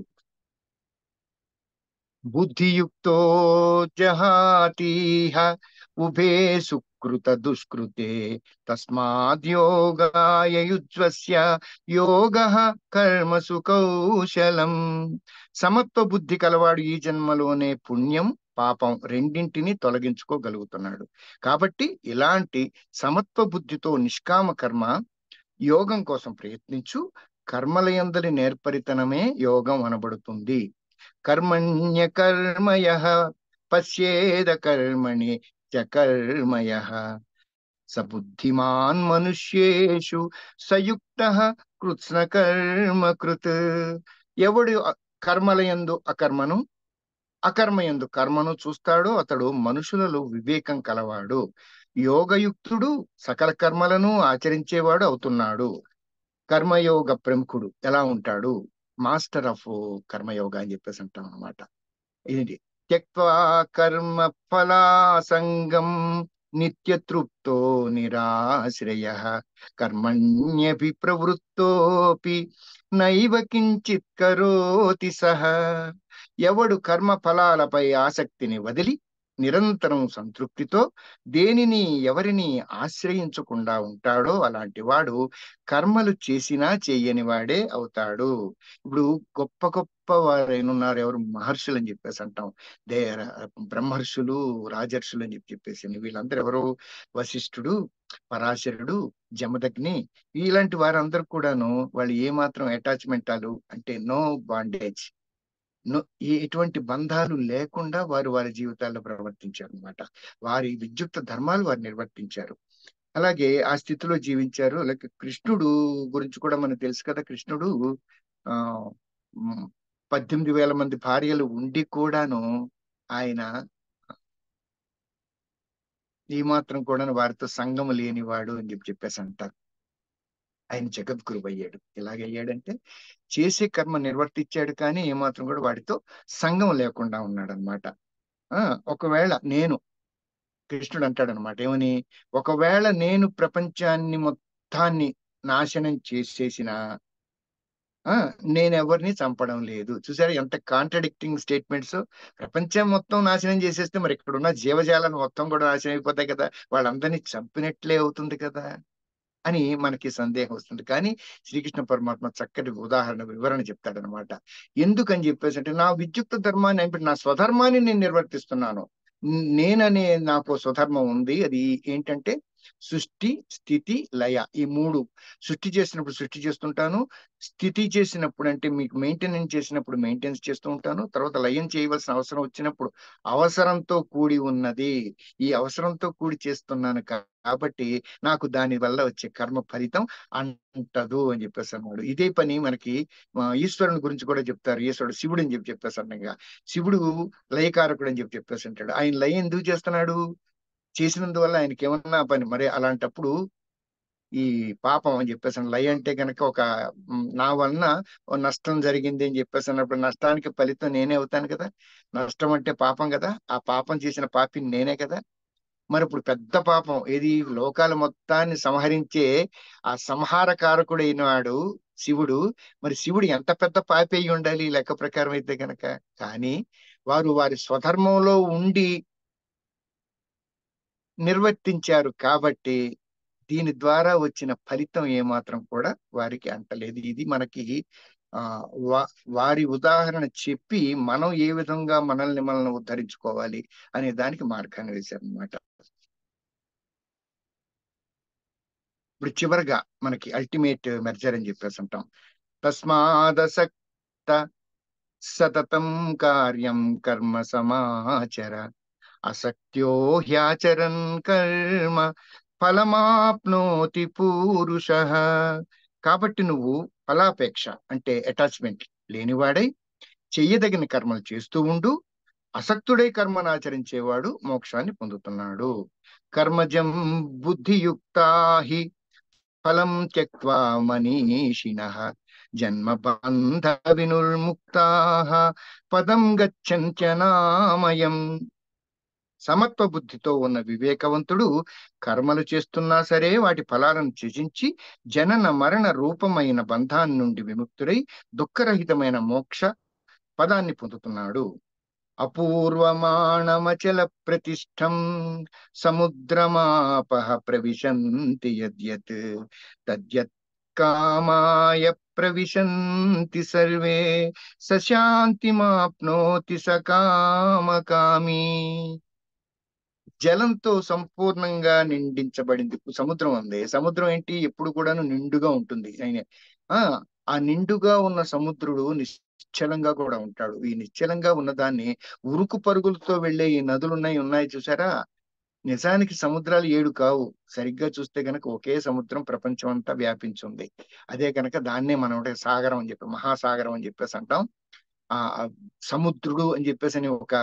బుద్ధియుక్తో జహాతీహ ఉభే సుకృత దుష్కృతే తస్మాద్యోగాయ యుజ్వస్య యోగ కర్మసు కౌశలం. సమత్వ బుద్ధి కలవాడు ఈ జన్మలోనే పుణ్యం పాపం రెండింటిని తొలగించుకోగలుగుతున్నాడు. కాబట్టి ఇలాంటి సమత్వ బుద్ధితో నిష్కామ కర్మ యోగం కోసం ప్రయత్నించు. కర్మలయందరి నేర్పరితనమే యోగం అనబడుతుంది. కర్మణ్య కర్మయః పశ్యేద కర్మణి చ కర్మయః స బుద్ధిమాన్ మనుష్యేషు సయుక్తః కృత్స్న కర్మ కృత్. ఎవడు కర్మలయందు అకర్మను, అకర్మయందు కర్మను చూస్తాడో అతడు మనుషులలో వివేకం కలవాడు, యోగయుక్తుడు, సకల కర్మలను ఆచరించేవాడు అవుతున్నాడు. కర్మయోగ ప్రముఖుడు ఎలా ఉంటాడు? మాస్టర్ ఆఫ్ కర్మయోగ అని చెప్పేసి అంటాం అనమాట. ఇది త్యక్వా కర్మ ఫలాసంగం నిత్యతృప్తో నిరాశ్రయ కర్మణ్యపి ప్రవృత్తోపి నైవ కించిత్ కరోతి సహ. ఎవడు కర్మ ఫలాలపై ఆసక్తిని వదిలి నిరంతరం సంతృప్తితో దేనిని ఎవరిని ఆశ్రయించకుండా ఉంటాడో అలాంటి వాడు కర్మలు చేసినా చెయ్యని వాడే అవుతాడు. ఇప్పుడు గొప్ప గొప్ప వారైనా ఎవరు మహర్షులు అని చెప్పేసి అంటాం. దే బ్రహ్మర్షులు, రాజర్షులు అని చెప్పేసి వీళ్ళందరూ ఎవరు? వశిష్ఠుడు, పరాశరుడు, జమదగ్ని, ఇలాంటి వారందరూ కూడాను వాళ్ళు ఏమాత్రం అటాచ్మెంటాలు అంటే నో బాండేజ్, ఎటువంటి బంధాలు లేకుండా వారు వారి జీవితాల్లో ప్రవర్తించారు అనమాట. వారి విద్యుక్త ధర్మాలు వారు నిర్వర్తించారు. అలాగే ఆ స్థితిలో జీవించారు. అలాగే కృష్ణుడు గురించి కూడా మనకు తెలుసు కదా. కృష్ణుడు ఆ 18,000 మంది భార్యలు ఉండి కూడాను ఆయన ఈ మాత్రం కూడా వారితో సంగము లేనివాడు అని చెప్పేసి అంటారు. ఆయన జగద్గురు అయ్యాడు. ఎలాగయ్యాడంటే చేసే కర్మ నిర్వర్తించాడు కానీ ఏమాత్రం కూడా వాడితో సంగం లేకుండా ఉన్నాడు అనమాట. ఒకవేళ నేను, కృష్ణుడు అంటాడు అనమాట ఏమని, ఒకవేళ నేను ప్రపంచాన్ని మొత్తాన్ని నాశనం చేసేసిన నేను ఎవరిని చంపడం లేదు. చూసారా ఎంత కాంట్రడిక్టింగ్ స్టేట్మెంట్స్. ప్రపంచం మొత్తం నాశనం చేసేస్తే మరి ఇక్కడ ఉన్న జీవజాలను మొత్తం కూడా నాశనం అయిపోతాయి కదా, వాళ్ళందరినీ చంపినట్లే అవుతుంది కదా అని మనకి సందేహం వస్తుంది. కానీ శ్రీకృష్ణ పరమాత్మ చక్కటి ఉదాహరణ వివరణ చెప్తాడనమాట. ఎందుకని చెప్పేసి అంటే నా విద్యుక్త ధర్మాన్ని అంటే నా స్వధర్మాన్ని నేను నిర్వర్తిస్తున్నాను. నేననే నాకు స్వధర్మం ఉంది. అది ఏంటంటే సృష్టి, స్థితి, లయ. ఈ మూడు. సృష్టి చేసినప్పుడు సృష్టి చేస్తుంటాను, స్థితి చేసినప్పుడు అంటే మీకు మెయింటెనెన్స్ చేసినప్పుడు మెయింటెనెన్స్ చేస్తూ ఉంటాను, తర్వాత లయం చేయవలసిన అవసరం వచ్చినప్పుడు అవసరంతో కూడి ఉన్నది, ఈ అవసరంతో కూడి చేస్తున్నాను కాబట్టి నాకు దాని వల్ల వచ్చే కర్మ ఫలితం అంటదు అని చెప్పేసి అన్నాడు. ఇదే పని మనకి ఈశ్వరుని గురించి కూడా చెప్తారు. ఈశ్వరుడు శివుడు అని చెప్పేసి అన్నగా, శివుడు లయకారకుడు అని చెప్పేసి అంటాడు. ఆయన లయం ఎందుకు చేస్తున్నాడు? చేసినందువల్ల ఆయనకి ఏమన్నా పని. మరి అలాంటప్పుడు ఈ పాపం అని చెప్పేసి లయ అంటే గనక ఒక నా వలన ఓ నష్టం జరిగింది అని చెప్పేసి అన్నప్పుడు నష్టానికి ఫలితం నేనే అవుతాను కదా. నష్టం అంటే పాపం కదా, ఆ పాపం చేసిన పాపిని నేనే కదా. మరి ఇప్పుడు పెద్ద పాపం ఏది, లోకాల మొత్తాన్ని సంహరించే ఆ సంహారకారకుడైన వాడు శివుడు. మరి శివుడు ఎంత పెద్ద పాపి అయి ఉండాలి ఈ లెక్క ప్రకారం అయితే గనక. కానీ వారు వారి స్వధర్మంలో ఉండి నిర్వర్తించారు కాబట్టి దీని ద్వారా వచ్చిన ఫలితం ఏమాత్రం కూడా వారికి అంటలేదు. ఇది మనకి ఆ వారి ఉదాహరణ చెప్పి మనం ఏ విధంగా మనల్ని ఉద్ధరించుకోవాలి అనే దానికి మార్గాన్ని వేశారనమాట. ఇప్పుడు చివరిగా మనకి అల్టిమేట్ మెర్జర్ అని చెప్పేసి అంటాం. తస్మాదసక్త సతతం కార్యం కర్మ సమాచర, అసక్త్యో హ్యాచరన్ కర్మ ఫలమాప్నోతి పూరుష. కాబట్టి నువ్వు ఫలాపేక్ష అంటే అటాచ్మెంట్ లేనివాడై చెయ్యదగిన కర్మలు చేస్తూ ఉండు. అసక్తుడై కర్మను ఆచరించేవాడు మోక్షాన్ని పొందుతున్నాడు. కర్మజం బుద్ధియుక్తా హి ఫలం త్యక్వా మనీషిణః జన్మ బంధ వినుర్ముక్తాః పదం గచ్చంత్యనామయం. సమత్వ బుద్ధితో ఉన్న వివేకవంతుడు కర్మలు చేస్తున్నా సరే వాటి ఫలాలను త్యజించి జనన మరణ రూపమైన బంధాన్ని నుండి విముక్తుడై దుఃఖరహితమైన మోక్ష పదాన్ని పొందుతున్నాడు. అపూర్వమాణమచల ప్రతిష్టం సముద్రమాపః ప్రవిశంతి యద్యత్ తద్యత్ కామాయ ప్రవిశంతి సర్వే సశాంతిమాప్నోతి సకామకామి. జలంతో సంపూర్ణంగా నిండించబడింది సముద్రం ఉంది. సముద్రం ఏంటి, ఎప్పుడు కూడాను నిండుగా ఉంటుంది. ఆ ఆ నిండుగా ఉన్న సముద్రుడు నిశ్చలంగా కూడా ఉంటాడు. ఈ నిశ్చలంగా ఉన్నదాన్ని ఉరుకు పరుగులతో వెళ్లే ఈ నదులు ఉన్నాయి చూసారా. నిజానికి సముద్రాలు 7 కావు. సరిగ్గా చూస్తే గనక ఒకే సముద్రం ప్రపంచం అంతా వ్యాపించి ఉంది. అదే కనుక దాన్నే మనం ఒకటి సాగరం అని చెప్పి, మహాసాగరం అని చెప్పేసి అంటాం. ఆ ఆ సముద్రుడు అని చెప్పేసి అని ఒక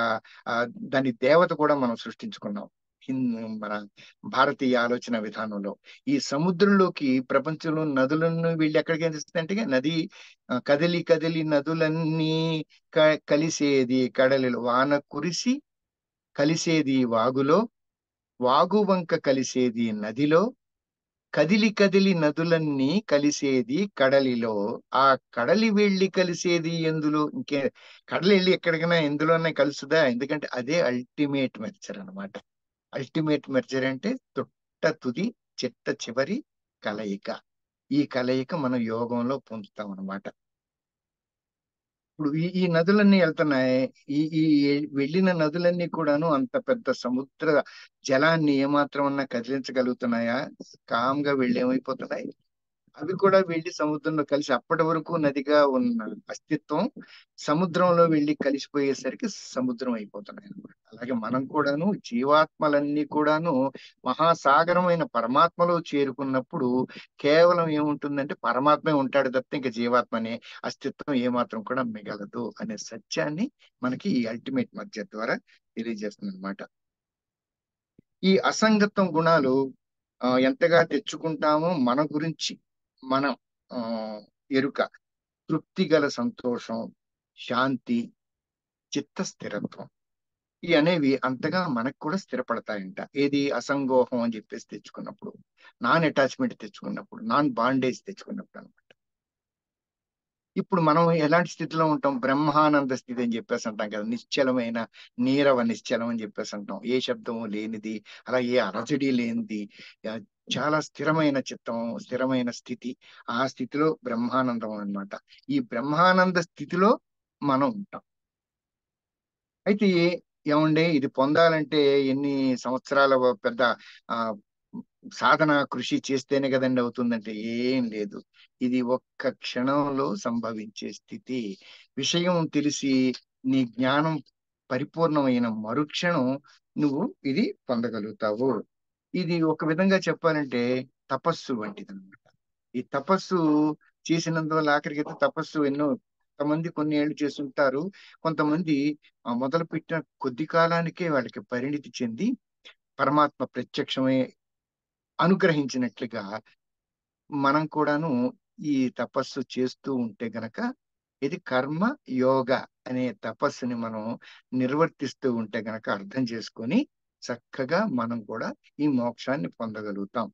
ఆ దాని దేవత కూడా మనం సృష్టించుకున్నాం. మన భారతీయ ఆలోచన విధానంలో ఈ సముద్రంలోకి ప్రపంచంలో నదులను వీళ్ళు ఎక్కడికి అంటే నది కదిలి కదిలి నదులన్నీ కలిసేది కడలిలో, వాన కురిసి కలిసేది వాగులో, వాగు వంక కలిసేది నదిలో, కదిలి కదిలి నదులన్నీ కలిసేది కడలిలో, ఆ కడలి వెళ్ళి కలిసేది ఎందులో, ఇంకే కడలి వెళ్ళి ఎక్కడికైనా ఎందులోనే కలుసుదా. ఎందుకంటే అదే అల్టిమేట్ మెర్జర్ అన్నమాట. అల్టిమేట్ మెర్జర్ అంటే తొట్ట తుది చిట్ట చివరి కలయిక. ఈ కలయిక మనం యోగంలో పొందుతాం అన్నమాట. ఇప్పుడు ఈ నదులన్నీ వెళ్తున్నాయి. ఈ వెళ్ళిన నదులన్నీ కూడాను అంత పెద్ద సముద్ర జలాన్ని ఏమాత్రం అన్నా కదిలించగలుగుతున్నాయా? కామ్ గా వెళ్ళి ఏమైపోతున్నాయి, అవి కూడా వెళ్ళి సముద్రంలో కలిసి అప్పటి వరకు నదిగా ఉన్న అస్తిత్వం సముద్రంలో వెళ్ళి కలిసిపోయేసరికి సముద్రం అయిపోతున్నాయి అన్నమాట. అలాగే మనం కూడాను జీవాత్మలన్నీ కూడాను మహాసాగరమైన పరమాత్మలో చేరుకున్నప్పుడు కేవలం ఏముంటుందంటే పరమాత్మే ఉంటాడు తప్ప ఇంకా జీవాత్మ అనే అస్తిత్వం ఏమాత్రం కూడా మిగలదు అనే సత్యాన్ని మనకి ఈ అల్టిమేట్ మధ్య ద్వారా తెలియజేస్తుంది అనమాట. ఈ అసంగత్వం గుణాలు ఎంతగా తెచ్చుకుంటామో మన గురించి మనం ఆ ఎరుక, తృప్తి గల సంతోషం, శాంతి, చిత్త స్థిరత్వం ఈ అనేవి అంతగా మనకు కూడా స్థిరపడతాయంట. ఏది అసంగోహం అని చెప్పేసి తెచ్చుకున్నప్పుడు, నాన్ అటాచ్మెంట్ తెచ్చుకున్నప్పుడు, నాన్ బాండేజ్ తెచ్చుకున్నప్పుడు అనమాట. ఇప్పుడు మనం ఎలాంటి స్థితిలో ఉంటాం, బ్రహ్మానంద స్థితి అని చెప్పేసి అంటాం కదా. నిశ్చలమైన నీరవ నిశ్చలం అని చెప్పేసి అంటాం. ఏ శబ్దము లేనిది, అలా ఏ అలజడి లేనిది, ఆ, చాలా స్థిరమైన చిత్తం, స్థిరమైన స్థితి. ఆ స్థితిలో బ్రహ్మానందం అన్నమాట. ఈ బ్రహ్మానంద స్థితిలో మనం ఉంటాం. అయితే ఏమండి ఇది పొందాలంటే ఎన్ని సంవత్సరాల పెద్ద ఆ సాధన కృషి చేస్తేనే కదండి అవుతుందంటే ఏం లేదు. ఇది ఒక్క క్షణంలో సంభవించే స్థితి. విషయం తెలిసి నీ జ్ఞానం పరిపూర్ణమైన మరుక్షణం నువ్వు ఇది పొందగలుగుతావు. ఇది ఒక విధంగా చెప్పాలంటే తపస్సు వంటిది అనమాట. ఈ తపస్సు చేసినందువల్ల ఆఖరికి అయితే తపస్సు ఎన్నో, కొంతమంది కొన్ని ఏళ్ళు చేస్తుంటారు. కొంతమంది మొదలు పెట్టిన కొద్ది కాలానికే వాళ్ళకి పరిణితి చెంది పరమాత్మ ప్రత్యక్షమై అనుగ్రహించినట్లుగా మనం కూడాను ఈ తపస్సు చేస్తూ ఉంటే గనక ఇది కర్మ యోగ అనే తపస్సుని మనం నిర్వర్తిస్తూ ఉంటే గనక అర్థం చేసుకొని చక్కగా మనం కూడా ఈ మోక్షాన్ని పొందగలుగుతాం.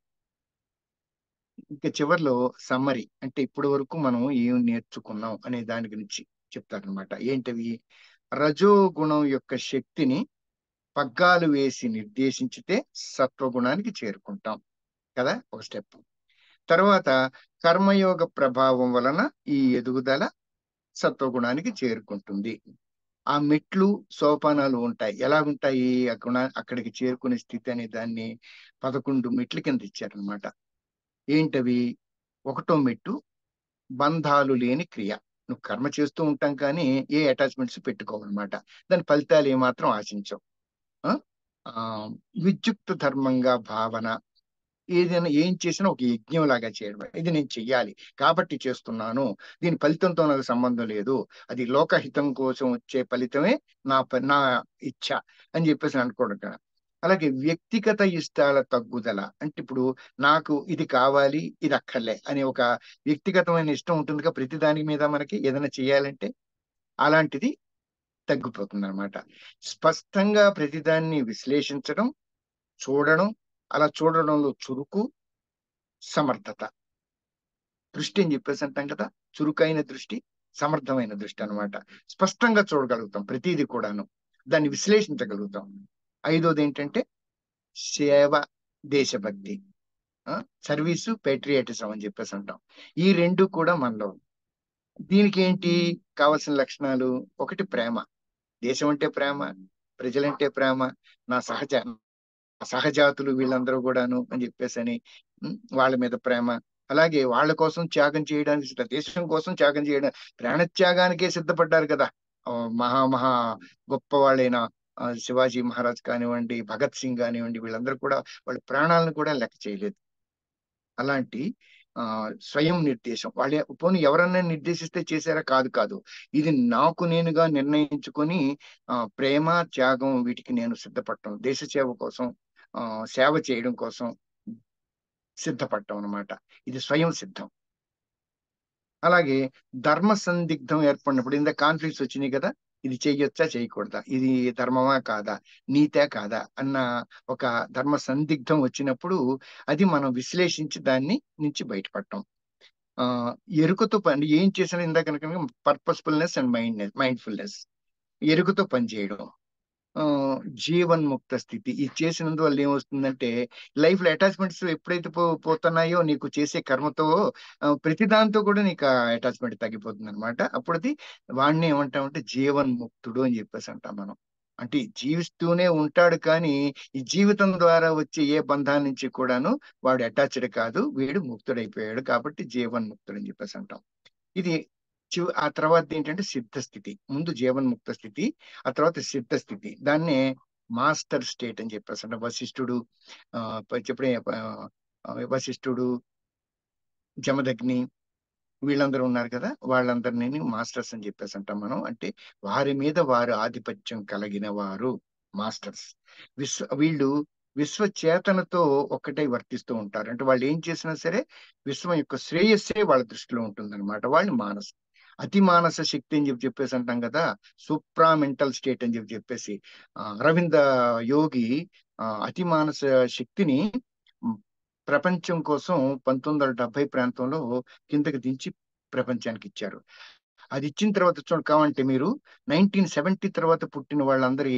ఇంకా చివర్లో సమ్మరీ అంటే ఇప్పటి వరకు మనం ఏం నేర్చుకున్నాం అనే దాని గురించి చెప్తారనమాట. ఏంటవి? రజోగుణం యొక్క శక్తిని పగ్గాలు వేసి నిర్దేశించితే సత్వగుణానికి చేరుకుంటాం కదా, ఒక స్టెప్. తర్వాత కర్మయోగ ప్రభావం వలన ఈ ఎదుగుదల సత్వగుణానికి చేరుకుంటుంది. ఆ మెట్లు సోపానాలు ఉంటాయి. ఎలా ఉంటాయి? ఆ అక్కడికి చేరుకునే స్థితి అనే దాన్ని 11 మెట్ల కింద ఇచ్చారనమాట. ఏంటవి? ఒకటో మెట్టు బంధాలు లేని క్రియ. నువ్వు కర్మ చేస్తూ ఉంటాం కానీ ఏ అటాచ్మెంట్స్ పెట్టుకోవన్నమాట. దాని ఫలితాలు ఏమాత్రం ఆశించవు. ఆ ఆ, విద్యుక్త ధర్మంగా భావన. ఏదైనా ఏం చేసినా ఒక యజ్ఞం లాగా చేయడం. ఇది నేను చెయ్యాలి కాబట్టి చేస్తున్నాను, దీని ఫలితంతో నాకు సంబంధం లేదు, అది లోకహితం కోసం వచ్చే ఫలితమే నా ఇచ్ఛ అని చెప్పేసి అనుకోవడం కదా. అలాగే వ్యక్తిగత ఇష్టాల తగ్గుదల అంటే ఇప్పుడు నాకు ఇది కావాలి ఇది అక్కర్లే అనే ఒక వ్యక్తిగతమైన ఇష్టం ఉంటుందిగా ప్రతి దాని మీద మనకి ఏదైనా చేయాలంటే, అలాంటిది తగ్గిపోతుంది అనమాట. స్పష్టంగా ప్రతిదాన్ని విశ్లేషించడం, చూడడం, అలా చూడడంలో చురుకు, సమర్థత. దృష్టి అని చెప్పేసి అంటాం కదా, చురుకైన దృష్టి, సమర్థమైన దృష్టి అన్నమాట. స్పష్టంగా చూడగలుగుతాం ప్రతిదీ కూడాను, దాన్ని విశ్లేషించగలుగుతాం. ఐదోది ఏంటంటే సేవ, దేశభక్తి, ఆ సర్వీసు, పేట్రియాటిజం అని చెప్పేసి అంటాం. ఈ రెండు కూడా మనలో ఉన్నాయి. దీనికి ఏంటి కావాల్సిన లక్షణాలు? ఒకటి ప్రేమ. దేశం అంటే ప్రేమ, ప్రజలంటే ప్రేమ, నా సహజాతులు వీళ్ళందరూ కూడాను అని చెప్పేసి అని, వాళ్ళ మీద ప్రేమ. అలాగే వాళ్ళ కోసం త్యాగం చేయడానికి దేశం కోసం త్యాగం చేయడం, ప్రాణత్యాగానికే సిద్ధపడ్డారు కదా. ఆ, మహా గొప్ప వాళ్ళైన శివాజీ మహారాజ్ కానివ్వండి, భగత్ సింగ్ కానివ్వండి, వీళ్ళందరూ కూడా వాళ్ళ ప్రాణాలను కూడా లెక్క చేయలేదు. అలాంటి ఆ స్వయం నిర్దేశం. వాళ్ళే పోనీ ఎవరన్నా నిర్దేశిస్తే చేశారా? కాదు కాదు. ఇది నాకు నేనుగా నిర్ణయించుకొని ప్రేమ, త్యాగం వీటికి నేను సిద్ధపడటం, దేశ సేవ కోసం, సేవ చేయడం కోసం సిద్ధపడటం అన్నమాట. ఇది స్వయం సిద్ధం. అలాగే ధర్మ సందిగ్ధం ఏర్పడినప్పుడు ఇంత కాన్ఫ్లిక్ట్స్ వచ్చినాయి కదా, ఇది చెయ్యొచ్చా చేయకూడదా, ఇది ధర్మమా కాదా, నీతే కాదా అన్న ఒక ధర్మ సందిగ్ధం వచ్చినప్పుడు అది మనం విశ్లేషించి దాన్ని నుంచి బయటపడటం. ఆ ఎరుకతో పని ఏం చేసినా ఇందాక కనుక పర్పస్ఫుల్నెస్ అండ్ మైండ్ఫుల్నెస్, ఎరుకతో పని చేయడం. ఆ జీవన్ముక్త స్థితి ఇది చేసినందువల్ల ఏమొస్తుందంటే, లైఫ్ లో అటాచ్మెంట్స్ ఎప్పుడైతే పోతున్నాయో నీకు చేసే కర్మతో, ప్రతి దాంతో కూడా నీకు అటాచ్మెంట్ తగ్గిపోతుంది అనమాట. అప్పుడు అది వాడిని ఏమంటామంటే జీవన్ముక్తుడు అని చెప్పేసి అంటాం మనం. అంటే జీవిస్తూనే ఉంటాడు కానీ ఈ జీవితం ద్వారా వచ్చే ఏ బంధాల నుంచి కూడాను వాడు అటాచ్డ్ కాదు, వీడు ముక్తుడైపోయాడు కాబట్టి జీవన్ముక్తుడు అని చెప్పేసి అంటాం. ఇది ఆ తర్వాత ఏంటంటే సిద్ధ స్థితి. ముందు జీవన్ముక్త స్థితి, ఆ తర్వాత సిద్ధ స్థితి. దాన్నే మాస్టర్ స్టేట్ అని చెప్పేసి అంటే వశిష్ఠుడు, చెప్పడే వశిష్ఠుడు, జమదగ్ని వీళ్ళందరూ ఉన్నారు కదా, వాళ్ళందరినీ మాస్టర్స్ అని చెప్పేసి అంటాం మనం. అంటే వారి మీద వారు ఆధిపత్యం కలిగిన వారు మాస్టర్స్. వీళ్ళు విశ్వచేతనతో ఒక్కటై వర్తిస్తూ ఉంటారు. అంటే వాళ్ళు ఏం చేసినా సరే విశ్వం యొక్క శ్రేయస్సే వాళ్ళ దృష్టిలో ఉంటుందన్నమాట. వాళ్ళు మానస అతి మానస శక్తి అని చెప్పేసి అంటాం కదా, సూప్రా మెంటల్ స్టేట్ అని చెప్పేసి అరవింద యోగి అతి మానస శక్తిని ప్రపంచం కోసం 1970 ప్రాంతంలో కిందకి దించి ప్రపంచానికి ఇచ్చారు. అది ఇచ్చిన తర్వాత చూడండి, కావంటే మీరు 1970 తర్వాత పుట్టిన వాళ్ళందరి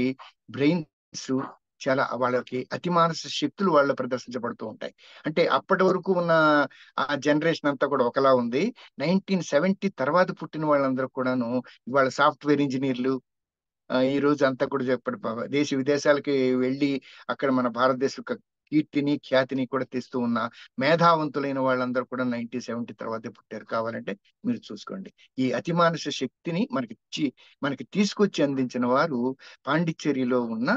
బ్రెయిన్స్ చాలా వాళ్ళకి అతి మానస శక్తులు వాళ్ళ ప్రదర్శించబడుతూ ఉంటాయి. అంటే అప్పటి వరకు ఉన్న ఆ జనరేషన్ అంతా కూడా ఒకలా ఉంది. 1970 తర్వాత పుట్టిన వాళ్ళందరూ కూడాను ఇవాళ సాఫ్ట్వేర్ ఇంజనీర్లు, ఈ రోజు అంతా కూడా చెప్పడు దేశ విదేశాలకి వెళ్ళి అక్కడ మన భారతదేశ యొక్క కీర్తిని ఖ్యాతిని కూడా తెస్తూ ఉన్న మేధావంతులైన వాళ్ళందరూ కూడా 1970 తర్వాతే పుట్టారు. కావాలంటే మీరు చూసుకోండి. ఈ అతిమానుష శక్తిని మనకి తీసుకొచ్చి అందించిన వారు పాండిచ్చేరిలో ఉన్న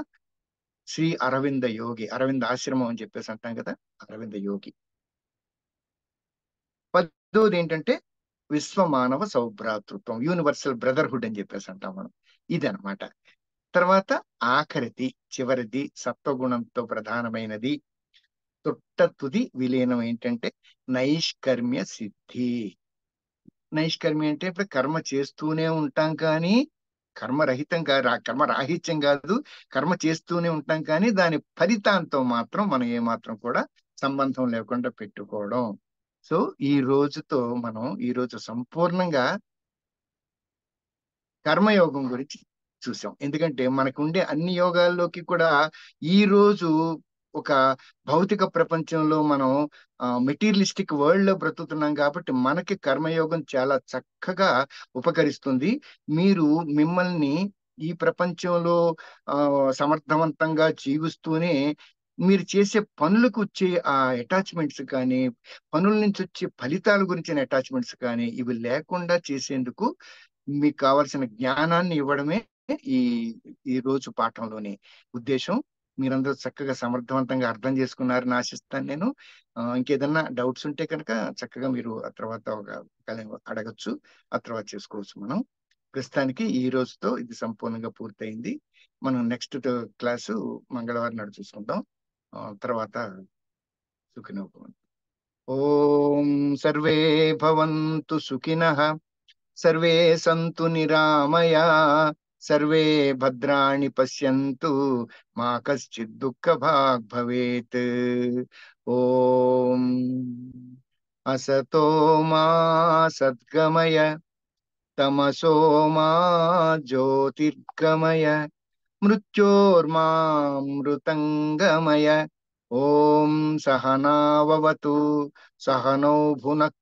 శ్రీ అరవింద యోగి, అరవింద ఆశ్రమం అని చెప్పేసి అంటాం కదా, అరవింద యోగి. పదోది ఏంటంటే విశ్వ మానవ సౌభ్రాతృత్వం, యూనివర్సల్ బ్రదర్హుడ్ అని చెప్పేసి అంటాం మనం. ఇది అన్నమాట. తర్వాత ఆఖరిది చివరిది సత్వగుణంతో ప్రధానమైనది తుది విలీనం ఏంటంటే నైష్కర్మ్య సిద్ధి. నైష్కర్మ్యం అంటే ఇప్పుడు కర్మ చేస్తూనే ఉంటాం కానీ కర్మ రాహిత్యం కాదు, కర్మ చేస్తూనే ఉంటాం కానీ దాని ఫలితాంతం మాత్రం మనం ఏమాత్రం కూడా సంబంధం లేకుండా పెట్టుకోవడం. సో ఈ రోజు సంపూర్ణంగా కర్మయోగం గురించి చూసాం. ఎందుకంటే మనకు ఉండే అన్ని యోగాల్లోకి కూడా ఈ రోజు ఒక భౌతిక ప్రపంచంలో మనం మెటీరియలిస్టిక్ వరల్డ్ లో బ్రతుకుతున్నాం కాబట్టి మనకి కర్మయోగం చాలా చక్కగా ఉపకరిస్తుంది. మీరు మిమ్మల్ని ఈ ప్రపంచంలో ఆ సమర్థవంతంగా జీవిస్తూనే మీరు చేసే పనులకు వచ్చే ఆ అటాచ్మెంట్స్ కానీ, పనుల నుంచి వచ్చే ఫలితాల గురించిన అటాచ్మెంట్స్ కానీ ఇవి లేకుండా చేసేందుకు మీకు కావలసిన జ్ఞానాన్ని ఇవ్వడమే ఈ ఈ రోజు పాఠంలోని ఉద్దేశం. మీరందరూ చక్కగా సమర్థవంతంగా అర్థం చేసుకున్నారని ఆశిస్తాను నేను. ఇంకేదన్నా డౌట్స్ ఉంటే కనుక చక్కగా మీరు ఆ తర్వాత అడగచ్చు, ఆ తర్వాత చేసుకోవచ్చు. మనం ప్రస్తుతానికి ఈ రోజుతో ఇది సంపూర్ణంగా పూర్తయింది. మనం నెక్స్ట్ క్లాసు మంగళవారం నాడు చూసుకుందాం. తర్వాత సుఖినో భవంతు. ఓం సర్వే భవంతు సుఖినః, సర్వే సంతు నిరామయా, సర్వే భద్రాణి పశ్యంతు, మా కశ్చిత్ దుఃఖ భాగ్ భవేత్. ఓం అసతో మా సద్గమయ, తమసో మా జ్యోతిర్గమయ, మృత్యోర్మామృతంగమయ. ఓం సహనావవతు, సహనౌ భునక్తు.